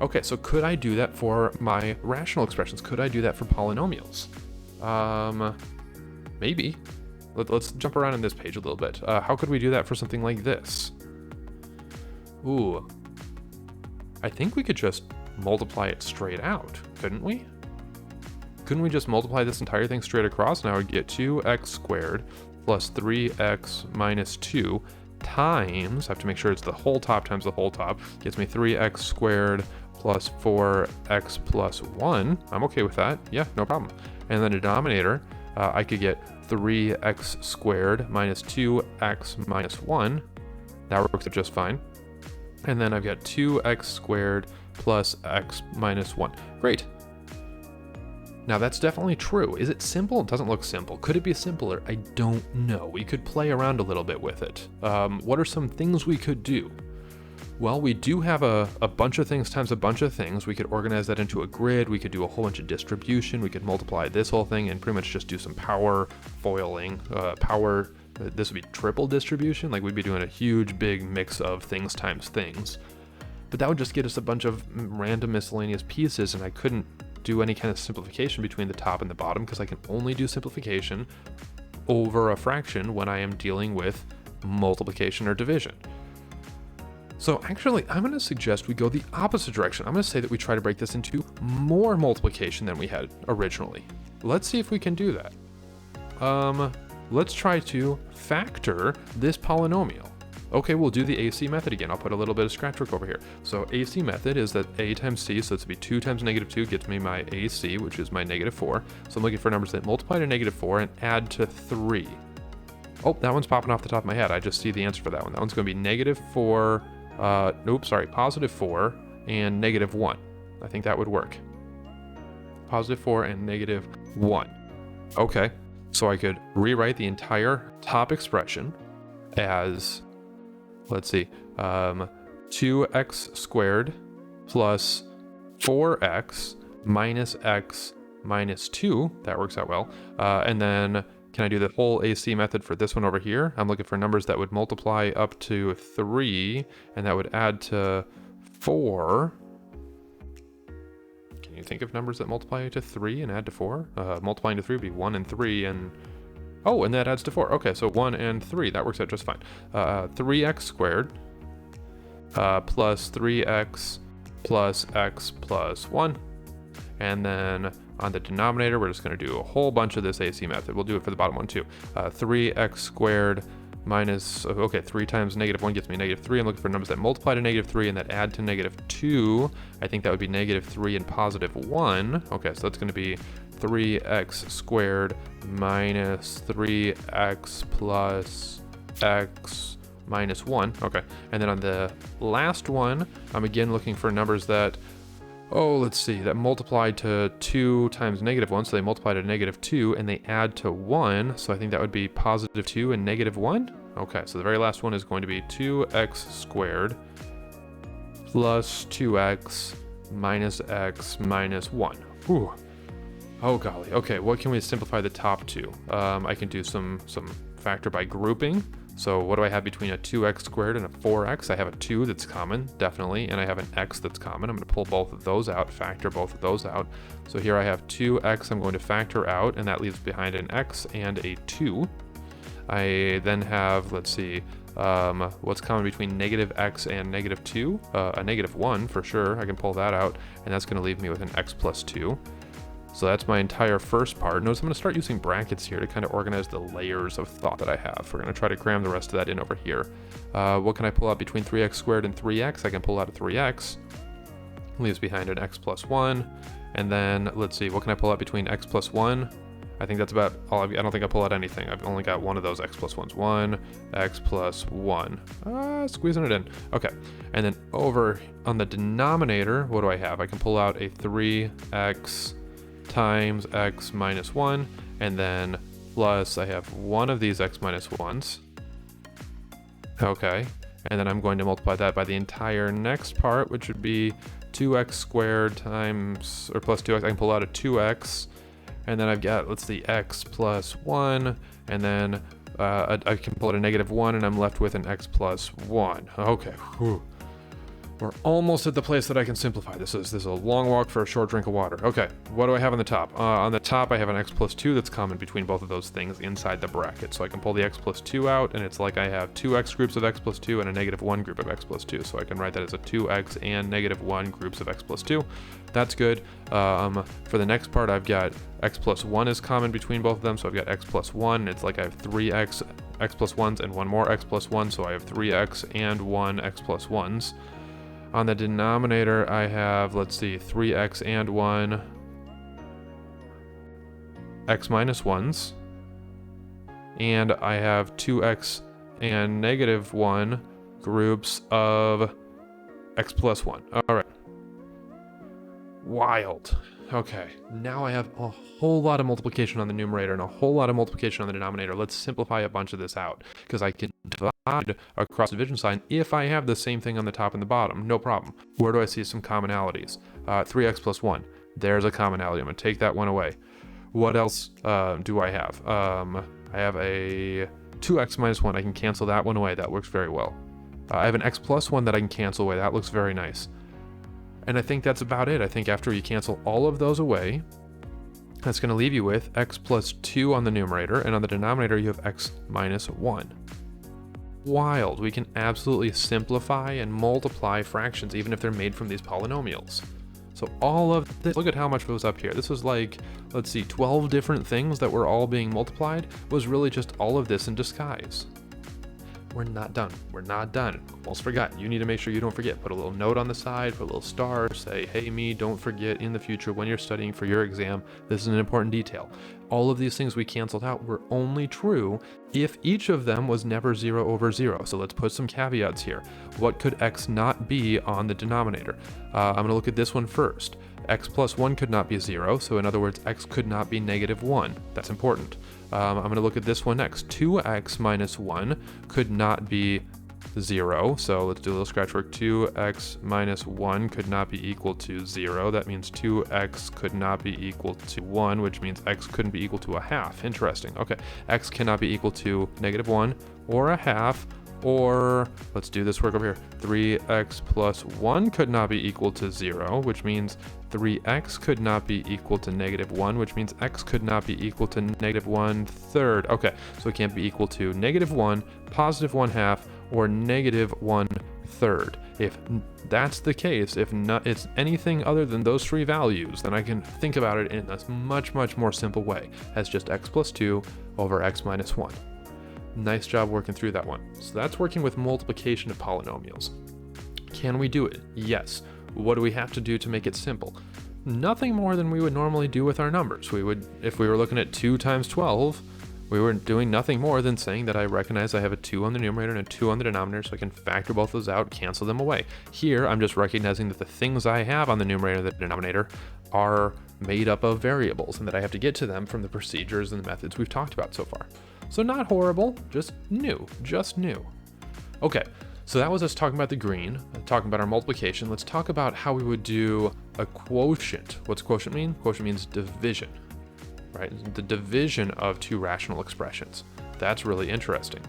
Speaker 1: Okay, so could I do that for my rational expressions? Could I do that for polynomials? Maybe. Let's jump around on this page a little bit. How could we do that for something like this? Ooh. I think we could just multiply it straight out, couldn't we? Couldn't we just multiply this entire thing straight across? And I would get 2x squared plus 3x minus 2 times, I have to make sure it's the whole top times the whole top, gets me 3x squared plus 4x plus 1. I'm okay with that. Yeah, no problem. And then the denominator, I could get 3x squared minus 2x minus 1. That works out just fine. And then I've got 2x squared plus x minus 1. Great. Now that's definitely true. Is it simple? It doesn't look simple. Could it be simpler? I don't know. We could play around a little bit with it. What are some things we could do? Well, we do have a bunch of things times a bunch of things. We could organize that into a grid. We could do a whole bunch of distribution. We could multiply this whole thing and pretty much just do some power foiling. This would be triple distribution. Like we'd be doing a huge big mix of things times things. But that would just get us a bunch of random miscellaneous pieces, and I couldn't do any kind of simplification between the top and the bottom because I can only do simplification over a fraction when I am dealing with multiplication or division. So actually, I'm going to suggest we go the opposite direction. I'm going to say that we try to break this into more multiplication than we had originally. Let's see if we can do that. Let's try to factor this polynomial. Okay, we'll do the AC method again. I'll put a little bit of scratch work over here. So AC method is that a times c, so this would be 2 times -2 gets me my AC, which is my -4. So I'm looking for numbers that multiply to -4 and add to 3. Oh, that one's popping off the top of my head. I just see the answer for that one. That one's going to be -4, +4 and -1. I think that would work. +4 and -1. Okay, so I could rewrite the entire top expression as, let's see, 2x squared plus 4x minus x minus 2. That works out well. And then can I do the whole AC method for this one over here? I'm looking for numbers that would multiply up to 3, and that would add to 4. Can you think of numbers that multiply to 3 and add to 4? Multiplying to 3 would be 1 and 3, and oh, and that adds to 4. Okay, so 1 and 3, that works out just fine. 3x squared plus 3x plus x plus 1. And then on the denominator, we're just going to do a whole bunch of this AC method. We'll do it for the bottom one too. 3x squared minus, okay, 3 times -1 gets me -3. I'm looking for numbers that multiply to -3 and that add to -2. I think that would be -3 and +1. Okay, so that's going to be 3x squared minus 3x plus x minus 1. Okay, and then on the last one, I'm again looking for numbers that, let's see, that multiply to 2 times -1, so they multiply to -2 and they add to 1, so I think that would be +2 and -1. Okay, so the very last one is going to be 2x squared plus 2x minus x minus 1. Whew. Oh golly. Okay, what can we simplify the top to? I can do some factor by grouping. So what do I have between a 2x squared and a 4x? I have a 2 that's common, definitely, and I have an x that's common. I'm going to pull both of those out, factor both of those out. So here I have 2x I'm going to factor out, and that leaves behind an x and a 2. I then have, let's see, what's common between -x and -2? A -1 for sure. I can pull that out, and that's going to leave me with an x plus 2. So that's my entire first part. Notice I'm going to start using brackets here to kind of organize the layers of thought that I have. We're going to try to cram the rest of that in over here. What can I pull out between 3x squared and 3x? I can pull out a 3x. Leaves behind an x plus 1. And then, let's see, what can I pull out between x plus 1? I think that's about all I don't think I pull out anything. I've only got one of those x plus 1s. 1, x plus 1. Squeezing it in. Okay. And then over on the denominator, what do I have? I can pull out a 3x times x minus 1, and then plus I have one of these x minus 1s. Okay, and then I'm going to multiply that by the entire next part, which would be 2x squared times, or plus 2x. I can pull out a 2x, and then I've got, let's see, x plus 1, and then I can pull out a -1, and I'm left with an x plus 1. Okay, whew. We're almost at the place that I can simplify. This is a long walk for a short drink of water. Okay, what do I have on the top? On the top, I have an x plus 2 that's common between both of those things inside the bracket. So I can pull the x plus 2 out, and it's like I have 2 x groups of x plus 2 and a -1 group of x plus 2. So I can write that as a 2x and -1 groups of x plus 2. That's good. For the next part, I've got x plus 1 is common between both of them. So I've got x plus 1. It's like I have 3x x plus 1s and one more x plus 1. So I have 3x and 1 x plus 1s. On the denominator, I have, let's see, 3x and 1 x minus 1s. And I have 2x and -1 groups of x plus 1. All right. Wild. Okay, now I have a whole lot of multiplication on the numerator and a whole lot of multiplication on the denominator. Let's simplify a bunch of this out, because I can divide across the division sign if I have the same thing on the top and the bottom, no problem. Where do I see some commonalities? 3x plus 1, there's a commonality. I'm going to take that one away. What else do I have? I have a 2x minus 1. I can cancel that one away. That works very well. I have an x plus 1 that I can cancel away. That looks very nice. And I think that's about it. I think after you cancel all of those away, that's going to leave you with x plus 2 on the numerator, and on the denominator you have x minus 1. Wild. We can absolutely simplify and multiply fractions even if they're made from these polynomials. So all of this, look at how much was up here. This was like, let's see, 12 different things that were all being multiplied, was really just all of this in disguise. we're not done. We're not done. Almost forgot. You need to make sure you don't forget. Put a little note on the side, put a little star, say, hey, me, don't forget in the future when you're studying for your exam, this is an important detail. All of these things we canceled out were only true if each of them was never 0 over 0. So let's put some caveats here. What could x not be on the denominator? I'm going to look at this one first. X plus 1 could not be 0, so in other words, x could not be -1. That's important. I'm going to look at this one next. 2x minus 1 could not be 0, so let's do a little scratch work. 2x minus 1 could not be equal to 0. That means 2x could not be equal to 1, which means x couldn't be equal to a half. Interesting. Okay, x cannot be equal to -1 or a half, or let's do this work over here. 3x plus 1 could not be equal to 0, which means 3x could not be equal to -1, which means x could not be equal to -1/3. Okay, so it can't be equal to -1, +1/2, or -1/3. If that's the case, if not, it's anything other than those three values, then I can think about it in a much, much more simple way as just x plus 2 over x minus 1. Nice job working through that one. So that's working with multiplication of polynomials. Can we do it? Yes. What do we have to do to make it simple? Nothing more than we would normally do with our numbers. We would, if we were looking at 2 times 12, we were doing nothing more than saying that I recognize I have a 2 on the numerator and a 2 on the denominator, so I can factor both those out, cancel them away. Here, I'm just recognizing that the things I have on the numerator and the denominator are made up of variables, and that I have to get to them from the procedures and the methods we've talked about so far. So not horrible, just new. Okay, so that was us talking about the green, talking about our multiplication. Let's talk about how we would do a quotient. What's quotient mean? Quotient means division, right? The division of two rational expressions. That's really interesting.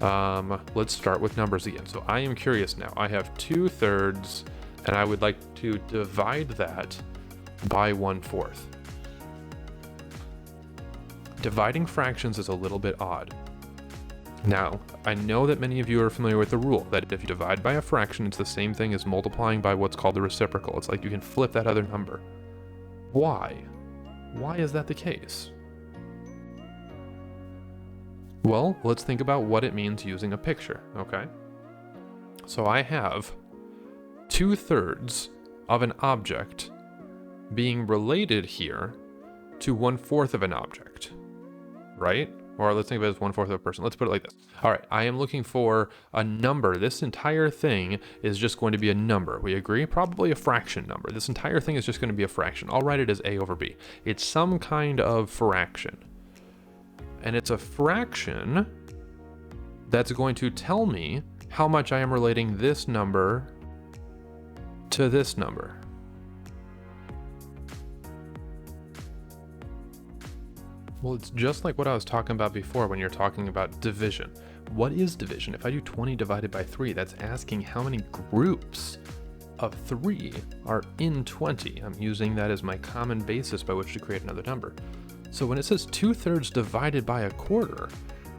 Speaker 1: Let's start with numbers again. So I am curious now. I have 2/3, and I would like to divide that by 1/4. Dividing fractions is a little bit odd. Now, I know that many of you are familiar with the rule that if you divide by a fraction, it's the same thing as multiplying by what's called the reciprocal. It's like you can flip that other number. Why? Why is that the case? Well, let's think about what it means using a picture, okay? So I have 2/3 of an object being related here to 1/4 of an object, right? Or let's think of it as 1/4 of a person. Let's put it like this. All right, I am looking for a number. This entire thing is just going to be a number. We agree? Probably a fraction number. This entire thing is just going to be a fraction. I'll write it as a over b. It's some kind of fraction. And it's a fraction that's going to tell me how much I am relating this number to this number. Well, it's just like what I was talking about before when you're talking about division. What is division? If I do 20 divided by 3, that's asking how many groups of 3 are in 20. I'm using that as my common basis by which to create another number. So when it says 2/3 divided by a quarter,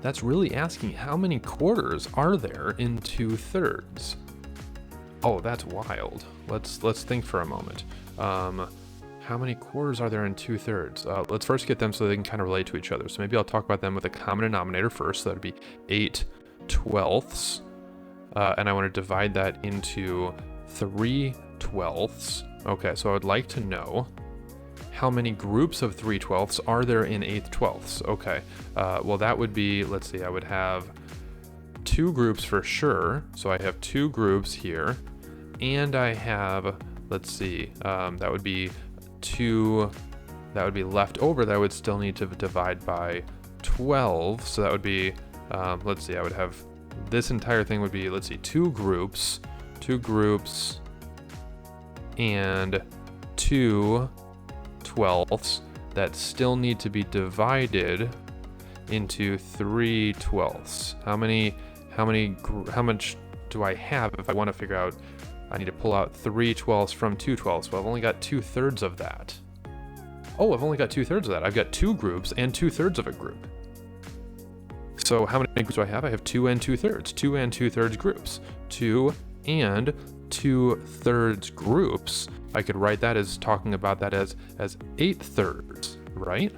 Speaker 1: that's really asking how many quarters are there in 2/3. Oh, that's wild. Let's think for a moment. How many quarters are there in 2/3? Let's first get them so they can kind of relate to each other. So maybe I'll talk about them with a common denominator first. So that'd be 8/12. And I want to divide that into 3/12. Okay, so I would like to know how many groups of 3/12 are there in 8/12. Okay, well that would be, let's see, I would have 2 groups for sure. So I have 2 groups here, and I have, let's see, that would be 2 that would be left over that I would still need to divide by 12. So that would be, let's see, I would have, this entire thing would be, let's see, 2 groups and 2/12 that still need to be divided into 3/12. How much do I have if I want to figure out? I need to pull out 3/12 from 2/12. So I've only got 2/3 of that. Oh, I've only got 2/3 of that. I've got 2 groups and 2/3 of a group. So how many groups do I have? I have 2 and 2/3. 2 and 2/3 groups. 2 and 2/3 groups. I could write that as talking about that as 8/3, right?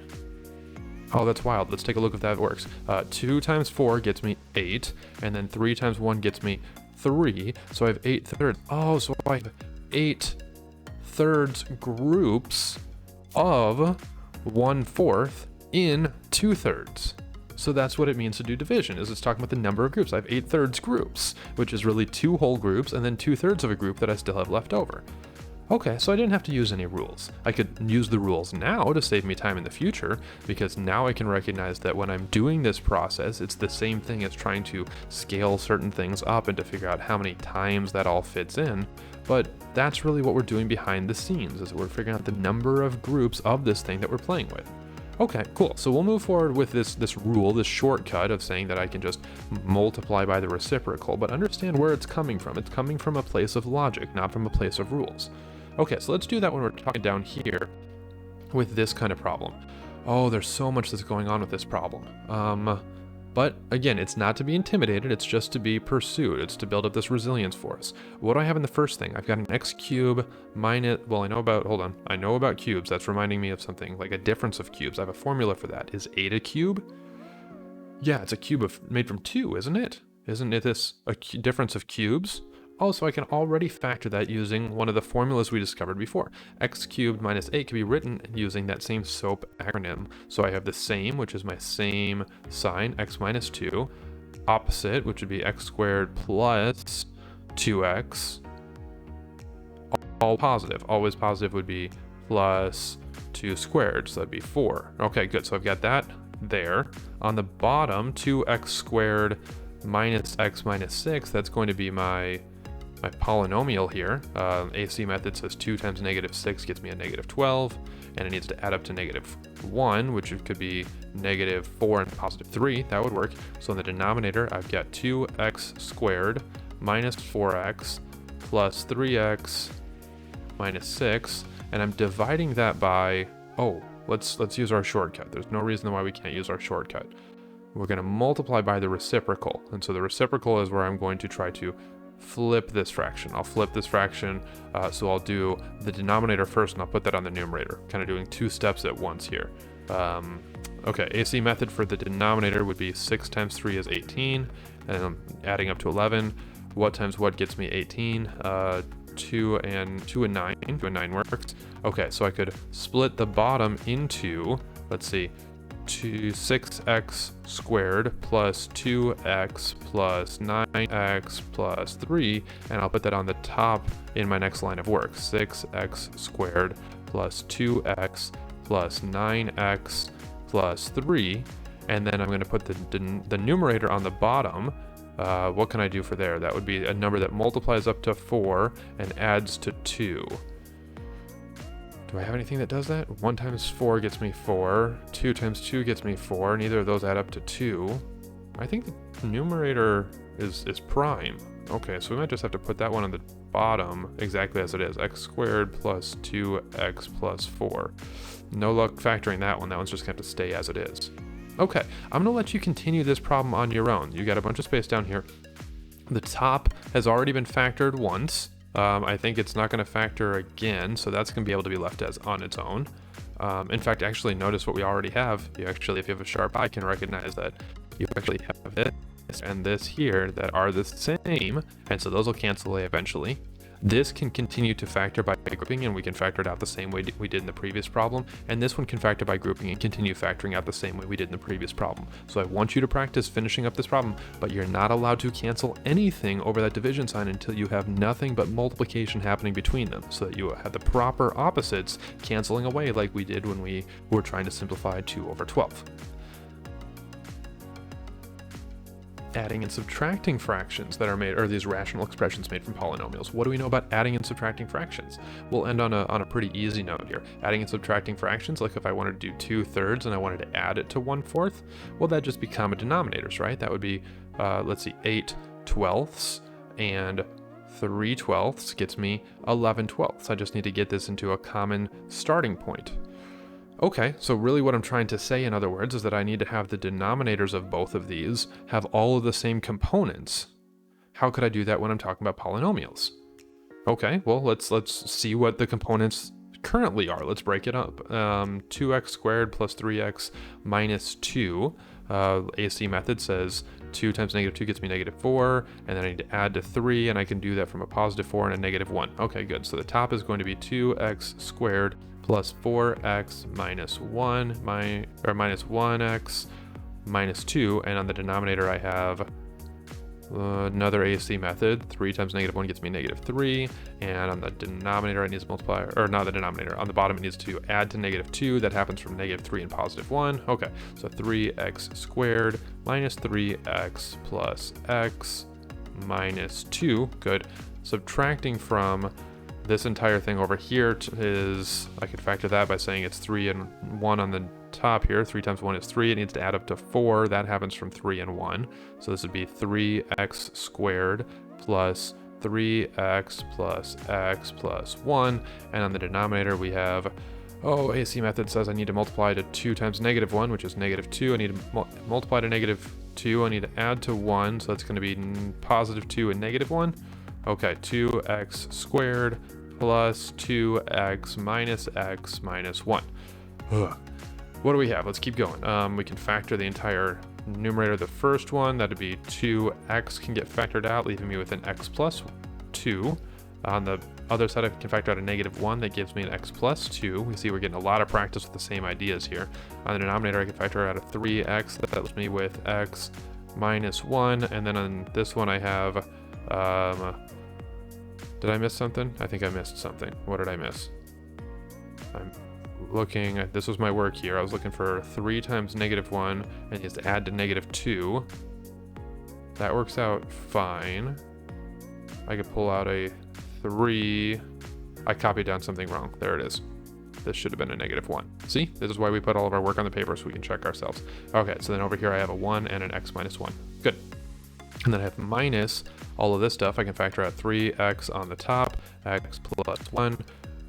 Speaker 1: Oh, that's wild. Let's take a look if that works. 2 times 4 gets me 8, and then 3 times 1 gets me 3. So I have 8 thirds. Oh, so I have 8 thirds groups of 1/4 in 2 thirds. So that's what it means to do division, is it's talking about the number of groups. I have 8 thirds groups, which is really 2 whole groups and then 2 thirds of a group that I still have left over. Okay, so I didn't have to use any rules. I could use the rules now to save me time in the future, because now I can recognize that when I'm doing this process, it's the same thing as trying to scale certain things up and to figure out how many times that all fits in. But that's really what we're doing behind the scenes, is we're figuring out the number of groups of this thing that we're playing with. Okay, cool. So we'll move forward with this rule, this shortcut of saying that I can just multiply by the reciprocal, but understand where it's coming from. It's coming from a place of logic, not from a place of rules. Okay, so let's do that when we're talking down here with this kind of problem. Oh, there's so much that's going on with this problem. But again, it's not to be intimidated, it's just to be pursued. It's to build up this resilience for us. What do I have in the first thing? I've got an x cube minus, well, I know about cubes. That's reminding me of something like a difference of cubes. I have a formula for that. Is 8 a cube? Yeah, it's a cube made from 2, isn't it? Isn't it this a difference of cubes? Oh, so I can already factor that using one of the formulas we discovered before. X cubed minus 8 can be written using that same SOAP acronym. So I have the same, which is my same sign, x minus 2, opposite, which would be x squared plus 2x, all positive. Always positive would be plus 2 squared, so that'd be 4. Okay, good, so I've got that there. On the bottom, 2x squared minus x minus 6, that's going to be my polynomial here. AC method says 2 times negative 6 gets me a negative 12, and it needs to add up to negative 1, which could be negative 4 and positive 3. That would work. So in the denominator, I've got 2x squared minus 4x plus 3x minus 6, and I'm dividing that by, oh, let's use our shortcut. There's no reason why we can't use our shortcut. We're going to multiply by the reciprocal, and so the reciprocal is where I'm going to try to flip this fraction. I'll flip this fraction, so I'll do the denominator first and I'll put that on the numerator, kind of doing 2 steps at once here. Okay, AC method for the denominator would be 6 times 3 is 18, and I'm adding up to 11. What times what gets me 18? 2 and 9. 2 and 9 works. Okay, so I could split the bottom into, let's see, 6x squared plus 2x plus 9x plus 3, and I'll put that on the top in my next line of work. 6x squared plus 2x plus 9x plus 3, and then I'm going to put the numerator on the bottom. What can I do for there? That would be a number that multiplies up to 4 and adds to 2. Do I have anything that does that? 1 times 4 gets me 4. 2 times 2 gets me 4. Neither of those add up to 2. I think the numerator is prime. Okay, so we might just have to put that one on the bottom exactly as it is. X squared plus 2x plus 4. No luck factoring that one. That one's just going to have to stay as it is. Okay, I'm going to let you continue this problem on your own. You got a bunch of space down here. The top has already been factored once. I think it's not going to factor again, so that's going to be able to be left as on its own. In fact, actually notice what we already have. If you have a sharp eye, can recognize that you actually have this and this here that are the same, and so those will cancel away eventually. This can continue to factor by grouping, and we can factor it out the same way we did in the previous problem, and this one can factor by grouping and continue factoring out the same way we did in the previous problem. So I want you to practice finishing up this problem, but you're not allowed to cancel anything over that division sign until you have nothing but multiplication happening between them, so that you have the proper opposites canceling away like we did when we were trying to simplify 2 over 12. Adding and subtracting fractions that are made, or these rational expressions made from polynomials. What do we know about adding and subtracting fractions? We'll end on a pretty easy note here. Adding and subtracting fractions, like if I wanted to do 2/3 and I wanted to add it to 1/4, well, that'd just be common denominators, right? That would be, let's see, 8/12 and 3/12 gets me 11/12. I just need to get this into a common starting point. Okay, so really what I'm trying to say, in other words, is that I need to have the denominators of both of these have all of the same components. How could I do that when I'm talking about polynomials? Okay, well, let's see what the components currently are. Let's break it up. 2x squared plus 3x minus 2. AC method says 2 times negative 2 gets me negative 4, and then I need to add to 3, and I can do that from a positive 4 and a negative 1. Okay, good. So the top is going to be 2x squared plus 4x minus 1, minus 1x minus 2, and on the denominator I have another AC method. 3 times negative 1 gets me negative 3, and on the denominator I need to multiply, or not the denominator, on the bottom it needs to add to negative 2. That happens from negative 3 and positive 1. Okay, so 3x squared minus 3x plus x minus 2. Good. Subtracting from this entire thing over here is, I could factor that by saying it's 3 and 1 on the top here. 3 times 1 is 3. It needs to add up to 4. That happens from 3 and 1. So this would be 3x squared plus 3x plus x plus 1. And on the denominator we have, AC method says I need to multiply to 2 times negative 1, which is negative 2. I need to multiply to negative 2. I need to add to 1. So that's going to be positive 2 and negative 1. Okay, 2x squared plus 2x minus x minus 1. Ugh. What do we have? Let's keep going. We can factor the entire numerator. The first one, that'd be 2x can get factored out, leaving me with an x plus 2. On the other side, I can factor out a negative 1. That gives me an x plus 2. We see we're getting a lot of practice with the same ideas here. On the denominator, I can factor out a 3x. That leaves me with x minus 1. And then on this one, I have... did I miss something? I think I missed something. What did I miss? I'm looking at, this was my work here. I was looking for 3 times negative 1 and just add to negative 2. That works out fine. I could pull out a 3. I copied down something wrong. There it is. This should have been a negative 1. See, this is why we put all of our work on the paper so we can check ourselves. Okay, so then over here I have a 1 and an x minus 1. Good. And then I have minus all of this stuff. I can factor out 3x on the top, x plus 1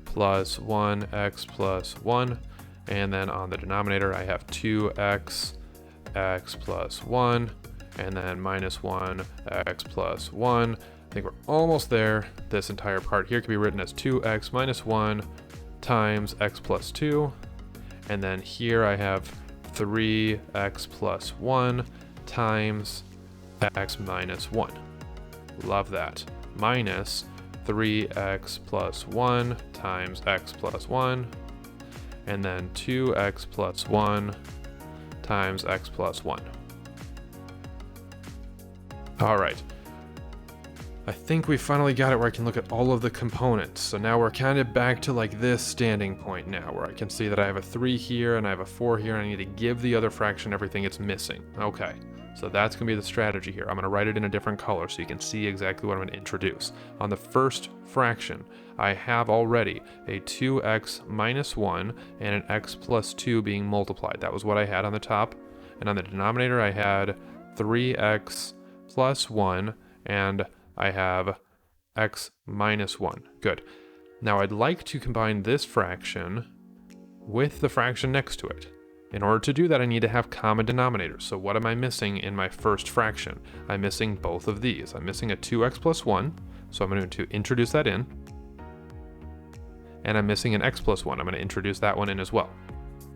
Speaker 1: plus 1, x plus 1. And then on the denominator, I have 2x, x plus 1, and then minus 1, x plus 1. I think we're almost there. This entire part here can be written as 2x minus 1 times x plus 2. And then here I have 3x plus 1 times x minus 1. Love that. Minus 3x plus 1 times x plus 1. And then 2x plus 1 times x plus 1. All right. I think we finally got it where I can look at all of the components. So now we're kind of back to like this standing point now, where I can see that I have a 3 here and I have a 4 here, and I need to give the other fraction everything it's missing. Okay, so that's gonna be the strategy here. I'm gonna write it in a different color so you can see exactly what I'm gonna introduce. On the first fraction, I have already a 2x minus 1 and an x plus 2 being multiplied. That was what I had on the top. And on the denominator, I had 3x plus 1 and I have x minus 1. Good. Now I'd like to combine this fraction with the fraction next to it. In order to do that, I need to have common denominators. So what am I missing in my first fraction? I'm missing both of these. I'm missing a 2x plus 1, so I'm going to introduce that in. And I'm missing an x plus 1. I'm going to introduce that one in as well.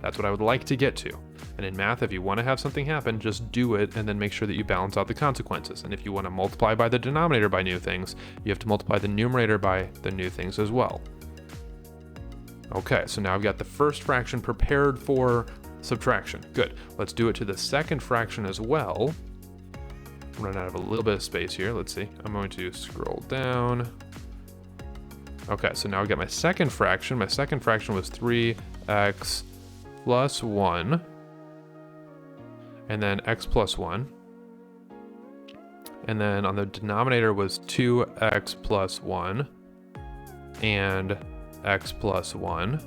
Speaker 1: That's what I would like to get to. And in math, if you want to have something happen, just do it and then make sure that you balance out the consequences. And if you want to multiply by the denominator by new things, you have to multiply the numerator by the new things as well. Okay, so now I've got the first fraction prepared for subtraction. Good. Let's do it to the second fraction as well. I'm running out of a little bit of space here. Let's see. I'm going to scroll down. Okay, so now I've got my second fraction. My second fraction was 3x plus 1, and then x plus 1, and then on the denominator was 2x plus 1 and x plus 1,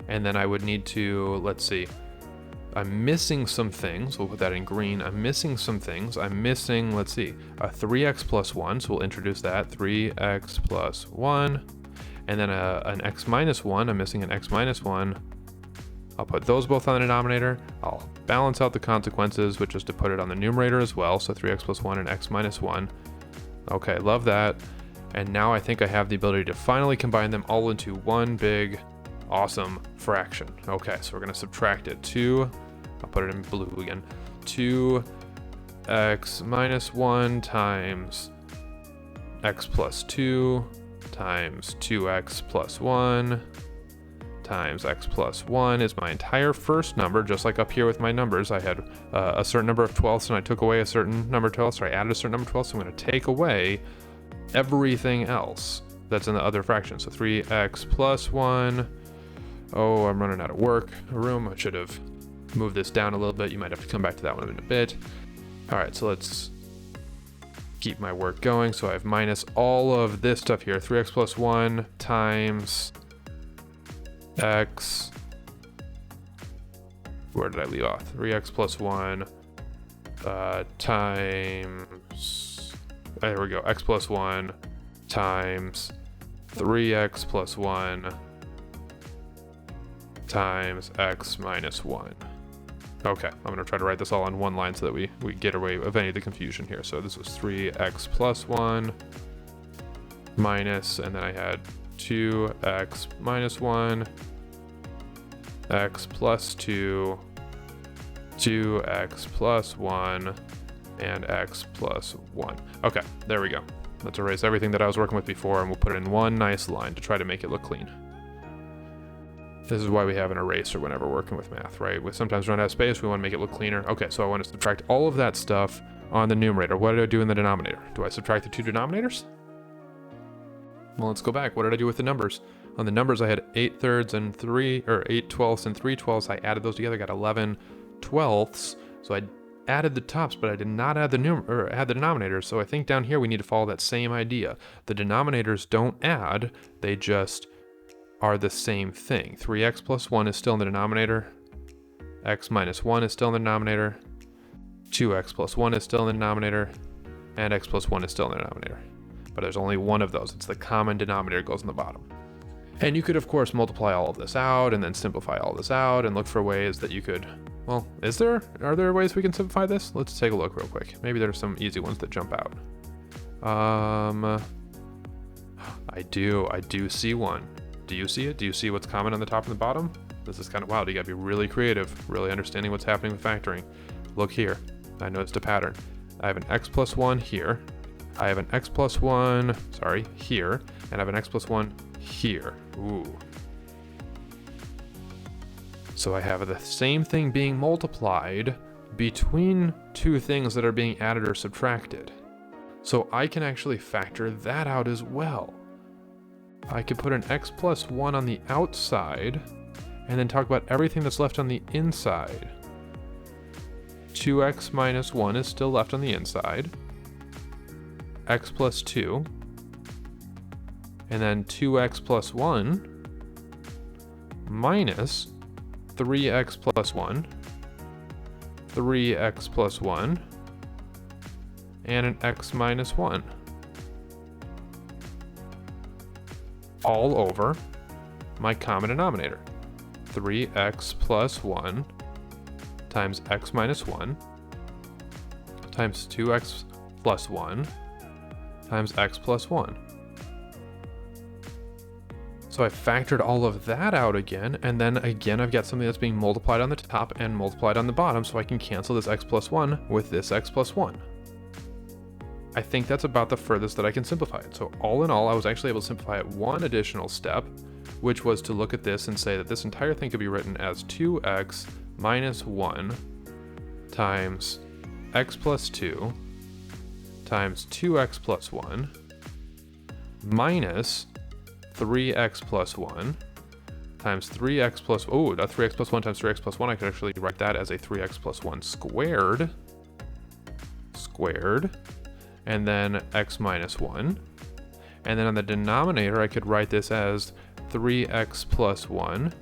Speaker 1: and then I would need to, let's see, I'm missing some things. We'll put that in green. I'm missing some things. I'm missing, let's see, a 3x plus 1, so we'll introduce that, 3x plus 1, and then an x minus 1. I'm missing an x minus 1. I'll put those both on the denominator. I'll balance out the consequences, which is to put it on the numerator as well. So 3x plus 1 and x minus 1. Okay, love that. And now I think I have the ability to finally combine them all into one big awesome fraction. Okay, so we're going to subtract it. I'll put it in blue again. 2x minus 1 times x plus 2 times 2x plus 1 times x plus 1 is my entire first number. Just like up here with my numbers, I had a certain number of 12ths and I took away a certain number of 12ths, or I added a certain number of 12ths, so I'm going to take away everything else that's in the other fraction. So 3x plus 1. Oh, I'm running out of room. I should have moved this down a little bit. You might have to come back to that one in a bit. All right, so let's keep my work going. So I have minus all of this stuff here. 3x plus 1 times x. Where did I leave off? 3x plus 1 times. There we go. X plus 1 times 3x plus 1 times x minus 1. Okay, I'm going to try to write this all on one line so that we get away with any of the confusion here. So this was 3x plus 1 minus, and then I had 2x minus 1, x plus 2, 2x plus 1, and x plus 1. Okay, there we go. Let's erase everything that I was working with before, and we'll put it in one nice line to try to make it look clean. This is why we have an eraser whenever working with math, right? We sometimes run out of space, we want to make it look cleaner. Okay, so I want to subtract all of that stuff on the numerator. What did I do in the denominator? Do I subtract the two denominators? Well, let's go back. What did I do with the numbers? On the numbers, I had 8 thirds and 8 twelfths and 3 twelfths. I added those together, got 11 twelfths. So I added the tops, but I did not add add the denominators. So I think down here we need to follow that same idea. The denominators don't add, they just are the same thing. 3x plus 1 is still in the denominator. X minus 1 is still in the denominator. 2x plus 1 is still in the denominator. And x plus 1 is still in the denominator. But there's only one of those. It's the common denominator goes in the bottom. And you could, of course, multiply all of this out and then simplify all this out and look for ways that you could, well, are there ways we can simplify this? Let's take a look real quick. Maybe there's some easy ones that jump out. I do see one. Do you see it? Do you see what's common on the top and the bottom? This is kind of wild. You gotta be really creative, really understanding what's happening with factoring. Look here. I noticed a pattern. I have an x plus 1 here. I have an x plus 1, here. And I have an x plus 1 here. Ooh. So I have the same thing being multiplied between two things that are being added or subtracted. So I can actually factor that out as well. I could put an x plus 1 on the outside and then talk about everything that's left on the inside. 2x minus 1 is still left on the inside. X plus 2. And then 2x plus 1 minus 3x plus 1. 3x plus 1. And an x minus 1. All over my common denominator. 3x plus 1 times x minus 1 times 2x plus 1 times x plus 1. So I factored all of that out again, and then again I've got something that's being multiplied on the top and multiplied on the bottom, so I can cancel this x plus 1 with this x plus 1. I think that's about the furthest that I can simplify it. So all in all, I was actually able to simplify it one additional step, which was to look at this and say that this entire thing could be written as 2x minus 1 times x plus 2 times 2x plus 1 minus 3x plus 1 times 3x plus, that 3x plus 1 times 3x plus 1, I could actually write that as a 3x plus 1 squared, and then x minus 1. And then on the denominator, I could write this as 3x plus 1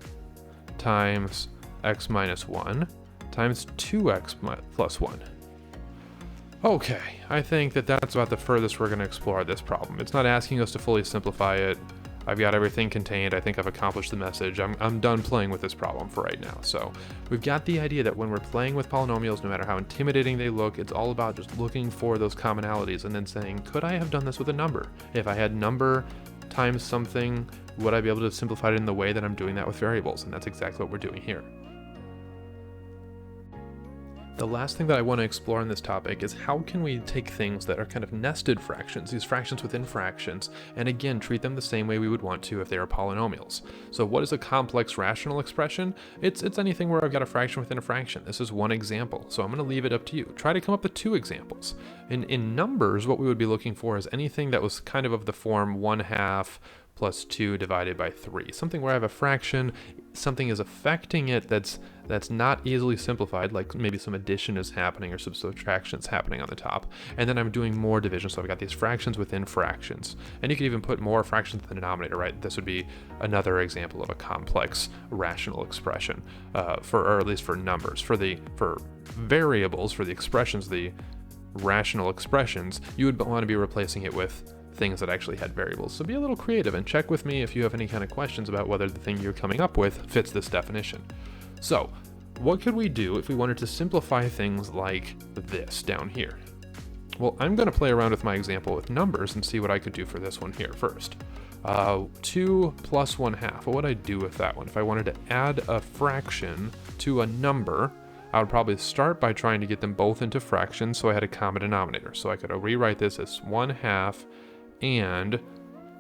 Speaker 1: times x minus 1 times 2x plus 1. Okay, I think that that's about the furthest we're going to explore this problem. It's not asking us to fully simplify it. I've got everything contained. I think I've accomplished the message. I'm done playing with this problem for right now. So we've got the idea that when we're playing with polynomials, no matter how intimidating they look, it's all about just looking for those commonalities and then saying, could I have done this with a number? If I had number times something, would I be able to simplify it in the way that I'm doing that with variables? And that's exactly what we're doing here. The last thing that I want to explore on this topic is how can we take things that are kind of nested fractions, these fractions within fractions, and again, treat them the same way we would want to if they are polynomials. So what is a complex rational expression? It's anything where I've got a fraction within a fraction. This is one example, so I'm going to leave it up to you. Try to come up with 2 examples. In numbers, what we would be looking for is anything that was kind of the form 1/2 plus 2 divided by 3. Something where I have a fraction, something is affecting it that's not easily simplified, like maybe some addition is happening or some subtraction is happening on the top. And then I'm doing more division, so I've got these fractions within fractions. And you could even put more fractions in the denominator, right? This would be another example of a complex rational expression, or at least for numbers. For variables, for the expressions, the rational expressions, you would want to be replacing it with things that actually had variables. So be a little creative and check with me if you have any kind of questions about whether the thing you're coming up with fits this definition. So what could we do if we wanted to simplify things like this down here? Well, I'm going to play around with my example with numbers and see what I could do for this one here first. 2 plus 1/2. What would I do with that one? If I wanted to add a fraction to a number, I would probably start by trying to get them both into fractions so I had a common denominator. So I could rewrite this as 1/2 and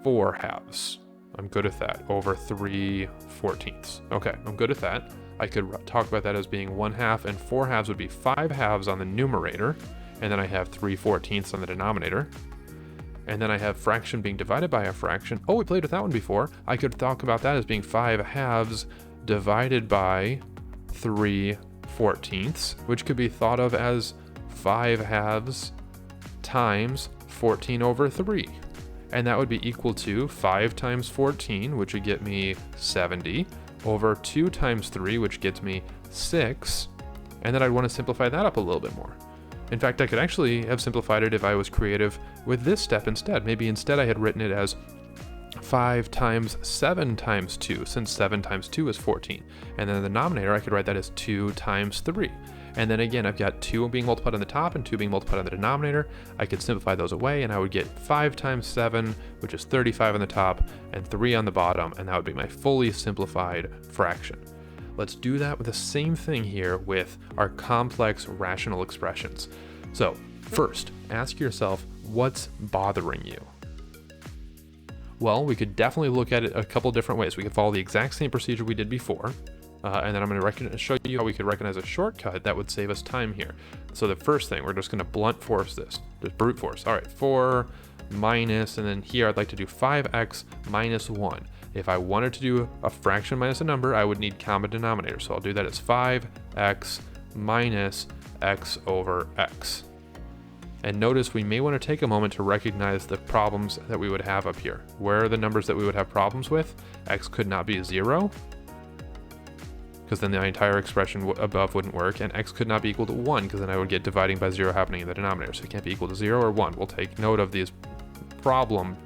Speaker 1: 4/2. I'm good with that, over 3/14. Okay, I'm good with that. I could talk about that as being 1/2 and 4/2 would be 5/2 on the numerator, and then I have 3/14 on the denominator. And then I have fraction being divided by a fraction. Oh, we played with that one before. I could talk about that as being 5/2 divided by 3/14, which could be thought of as 5/2 times 14 over 3. And that would be equal to 5 times 14, which would get me 70, over 2 times 3, which gets me 6. And then I'd want to simplify that up a little bit more. In fact, I could actually have simplified it if I was creative with this step instead. Maybe instead I had written it as 5 times 7 times 2, since 7 times 2 is 14. And then the denominator, I could write that as 2 times 3. And then again, I've got 2 being multiplied on the top and 2 being multiplied on the denominator. I could simplify those away and I would get 5 times 7, which is 35 on the top, and 3 on the bottom, and that would be my fully simplified fraction. Let's do that with the same thing here with our complex rational expressions. So first, ask yourself, what's bothering you? Well, we could definitely look at it a couple different ways. We could follow the exact same procedure we did before. And then I'm going to show you how we could recognize a shortcut that would save us time here. So the first thing, we're just going to blunt force this, just brute force. All right, 4 minus, and then here I'd like to do 5x minus 1. If I wanted to do a fraction minus a number, I would need common denominator. So I'll do that as 5x minus x over x. And notice we may want to take a moment to recognize the problems that we would have up here. Where are the numbers that we would have problems with? X could not be 0. Because then the entire expression above wouldn't work, and x could not be equal to 1, because then I would get dividing by 0 happening in the denominator. So it can't be equal to 0 or 1. We'll take note of these problem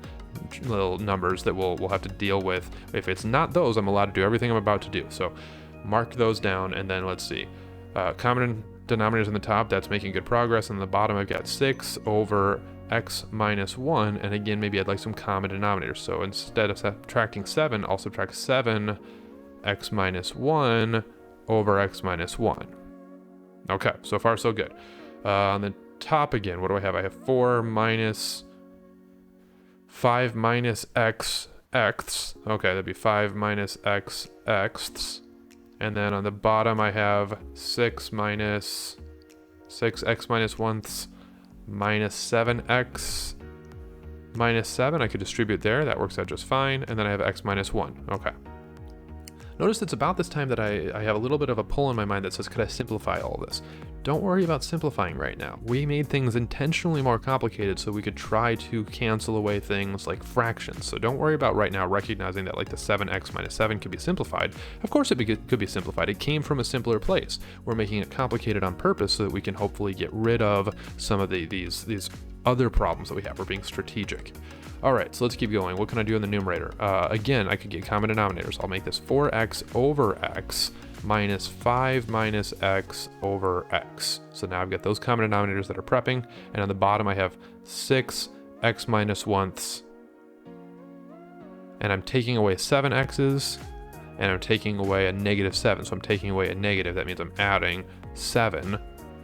Speaker 1: little numbers that we'll have to deal with. If it's not those, I'm allowed to do everything I'm about to do. So mark those down, and then let's see. Common denominators on the top, that's making good progress. On the bottom, I've got 6 over x minus 1, and again, maybe I'd like some common denominators. So instead of subtracting 7, I'll subtract 7 x minus 1 over x minus 1. Okay, so far so good. On the top again, what do I have? I have 4 minus 5 minus x. Okay, that'd be 5 minus x. And then on the bottom I have 6x minus 1 minus 7x minus 7. I could distribute there, that works out just fine. And then I have x minus 1. Okay. Notice it's about this time that I have a little bit of a pull in my mind that says, could I simplify all this? Don't worry about simplifying right now. We made things intentionally more complicated so we could try to cancel away things like fractions. So don't worry about right now recognizing that like the 7x minus 7 could be simplified. Of course it could be simplified. It came from a simpler place. We're making it complicated on purpose so that we can hopefully get rid of some of these other problems that we have. We're being strategic. All right, so let's keep going. What can I do in the numerator? Again, I could get common denominators. I'll make this 4x over x minus 5 minus x over x. So now I've got those common denominators that are prepping, and on the bottom I have 6x minus 1ths, and I'm taking away 7 x's, and I'm taking away a negative 7. So I'm taking away a negative. That means I'm adding 7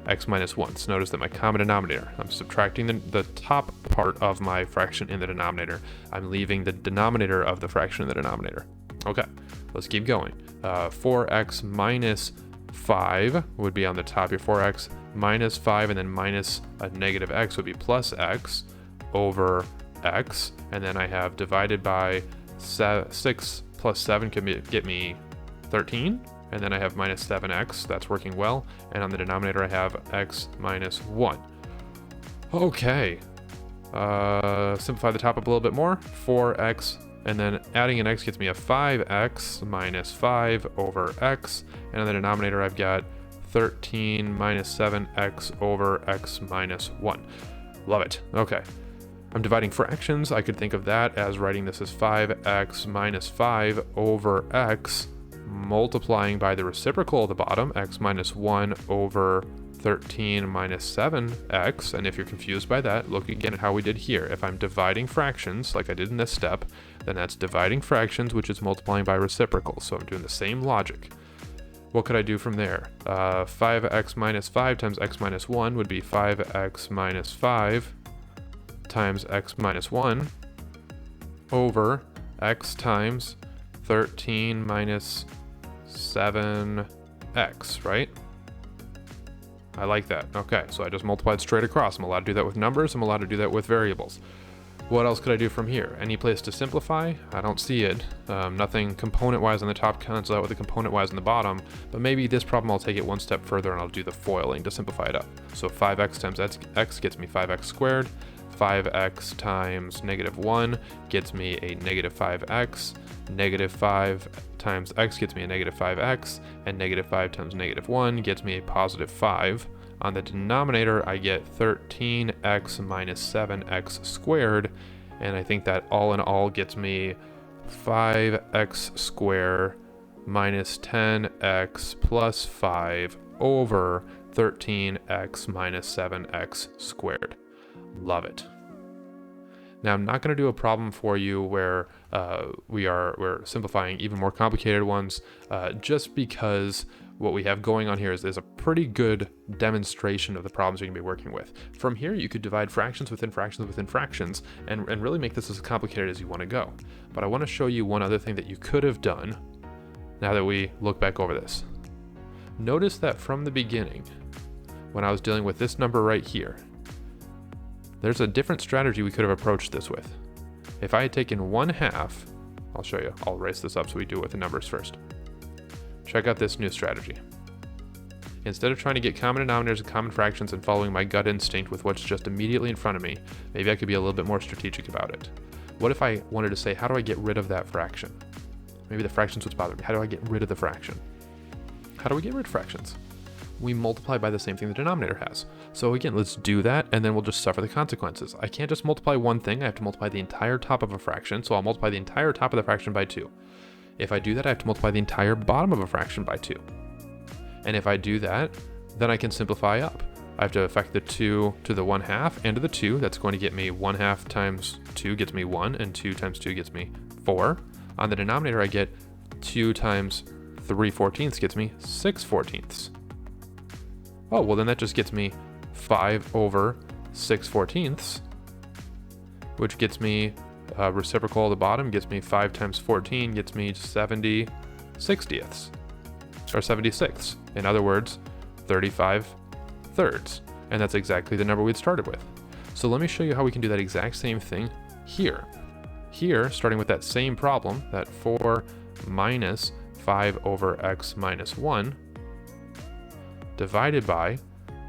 Speaker 1: x minus 1ths. Notice that my common denominator, I'm subtracting the top part of my fraction in the denominator. I'm leaving the denominator of the fraction in the denominator. Okay, let's keep going. 4x minus 5 would be on the top here. 4x minus 5, and then minus a negative x would be plus x over x. And then I have divided by 6 plus 7 can get me 13. And then I have minus 7x, that's working well. And on the denominator I have x minus 1. Okay, simplify the top up a little bit more. 4x, and then adding an x gets me a 5x minus 5 over x. And on the denominator I've got 13 minus 7x over x minus 1. Love it, okay. I'm dividing fractions. I could think of that as writing this as 5x minus 5 over x, multiplying by the reciprocal at the bottom, x minus 1 over 13 minus 7x. And if you're confused by that, look again at how we did here. If I'm dividing fractions like I did in this step, then that's dividing fractions, which is multiplying by reciprocal. So I'm doing the same logic. What could I do from there? 5x minus 5 times x minus 1 would be 5x minus 5 times x minus 1 over x times 13 minus 7x, right? I like that. Okay, so I just multiplied straight across. I'm allowed to do that with numbers. I'm allowed to do that with variables. What else could I do from here? Any place to simplify? I don't see it. Nothing component-wise on the top, cancel out with the component-wise on the bottom, but maybe this problem I'll take it one step further and I'll do the foiling to simplify it up. So 5x times x gets me 5x squared. 5x times negative 1 gets me a negative 5x. Negative 5 times x gets me a negative 5x, and negative 5 times negative 1 gets me a positive 5. On the denominator, I get 13x minus 7x squared, and I think that all in all gets me 5x squared minus 10x plus 5 over 13x minus 7x squared. Love it. Now I'm not going to do a problem for you where we're simplifying even more complicated ones, just because what we have going on here is a pretty good demonstration of the problems you're going to be working with. From here, you could divide fractions within fractions within fractions and really make this as complicated as you want to go. But I want to show you one other thing that you could have done now that we look back over this. Notice that from the beginning, when I was dealing with this number right here, there's a different strategy we could have approached this with. If I had taken 1/2, I'll show you. I'll erase this up so we do it with the numbers first. Check out this new strategy. Instead of trying to get common denominators and common fractions and following my gut instinct with what's just immediately in front of me, maybe I could be a little bit more strategic about it. What if I wanted to say, how do I get rid of that fraction? Maybe the fraction's what's bothering me. How do I get rid of the fraction? How do we get rid of fractions? We multiply by the same thing the denominator has. So again, let's do that, and then we'll just suffer the consequences. I can't just multiply one thing. I have to multiply the entire top of a fraction, so I'll multiply the entire top of the fraction by 2. If I do that, I have to multiply the entire bottom of a fraction by 2. And if I do that, then I can simplify up. I have to affect the 2 to the 1/2 and to the 2. That's going to get me 1/2 times 2 gets me 1, and 2 times 2 gets me 4. On the denominator, I get 2 times 3/14 gets me 6/14. Oh, well then that just gets me 5 over 6/14, which gets me reciprocal at the bottom, gets me 5 times 14, gets me 70/60ths, or 76. In other words, 35/3. And that's exactly the number we'd started with. So let me show you how we can do that exact same thing here. Here, starting with that same problem, that 4 minus 5 over x minus 1, divided by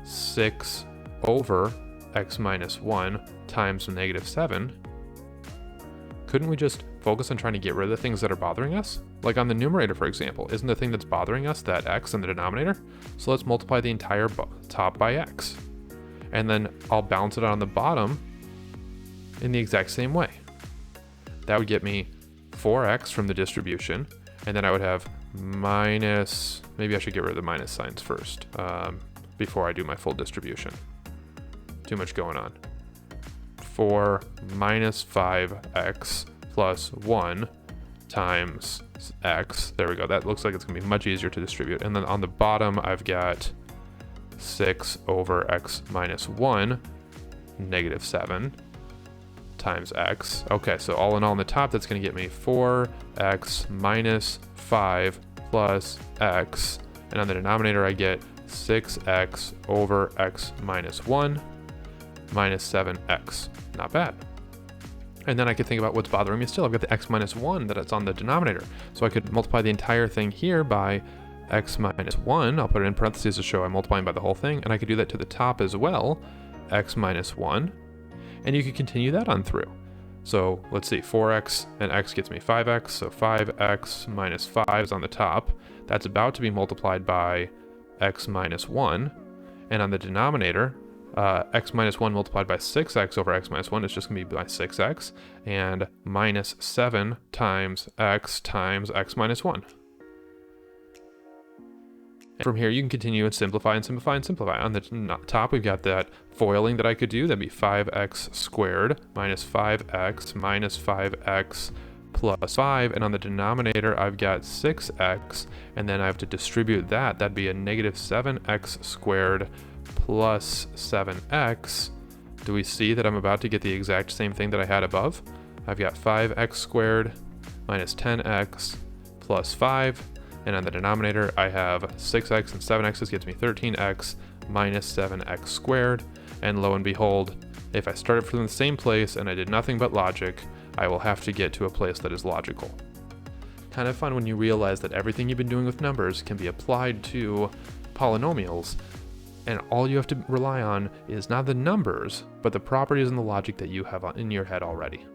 Speaker 1: 6 over x minus 1 times negative 7, couldn't we just focus on trying to get rid of the things that are bothering us? Like on the numerator, for example, isn't the thing that's bothering us that x in the denominator? So let's multiply the entire top by x. and then I'll balance it out on the bottom in the exact same way. That would get me 4x from the distribution, and then I would have minus, maybe I should get rid of the minus signs first before I do my full distribution. Too much going on. 4 minus 5x plus 1 times x. There we go. That looks like it's going to be much easier to distribute. And then on the bottom, I've got 6 over x minus 1, negative 7 times x. Okay, so all in all on the top, that's going to get me 4x minus 5 plus x. And on the denominator, I get 6x over x minus 1 minus 7x. Not bad. And then I could think about what's bothering me still. I've got the x minus 1 that's on the denominator. So I could multiply the entire thing here by x minus 1. I'll put it in parentheses to show I'm multiplying by the whole thing. And I could do that to the top as well, x minus 1. And you could continue that on through. So let's see, 4x and x gets me 5x. So 5x minus 5 is on the top. That's about to be multiplied by x minus 1. And on the denominator, x minus 1 multiplied by 6x over x minus 1 is just going to be by 6x, and minus 7 times x minus 1. And from here, you can continue and simplify and simplify and simplify. On the top, we've got that foiling that I could do. That'd be 5x squared minus 5x minus 5x plus 5. And on the denominator, I've got 6x, and then I have to distribute that. That'd be a negative 7x squared plus 7x. Do we see that I'm about to get the exact same thing that I had above? I've got 5x squared minus 10x plus 5, and on the denominator I have 6x and 7x. This gets me 13x minus 7x squared, and lo and behold, if I started from the same place and I did nothing but logic, I will have to get to a place that is logical. Kind of fun when you realize that everything you've been doing with numbers can be applied to polynomials, and all you have to rely on is not the numbers, but the properties and the logic that you have in your head already.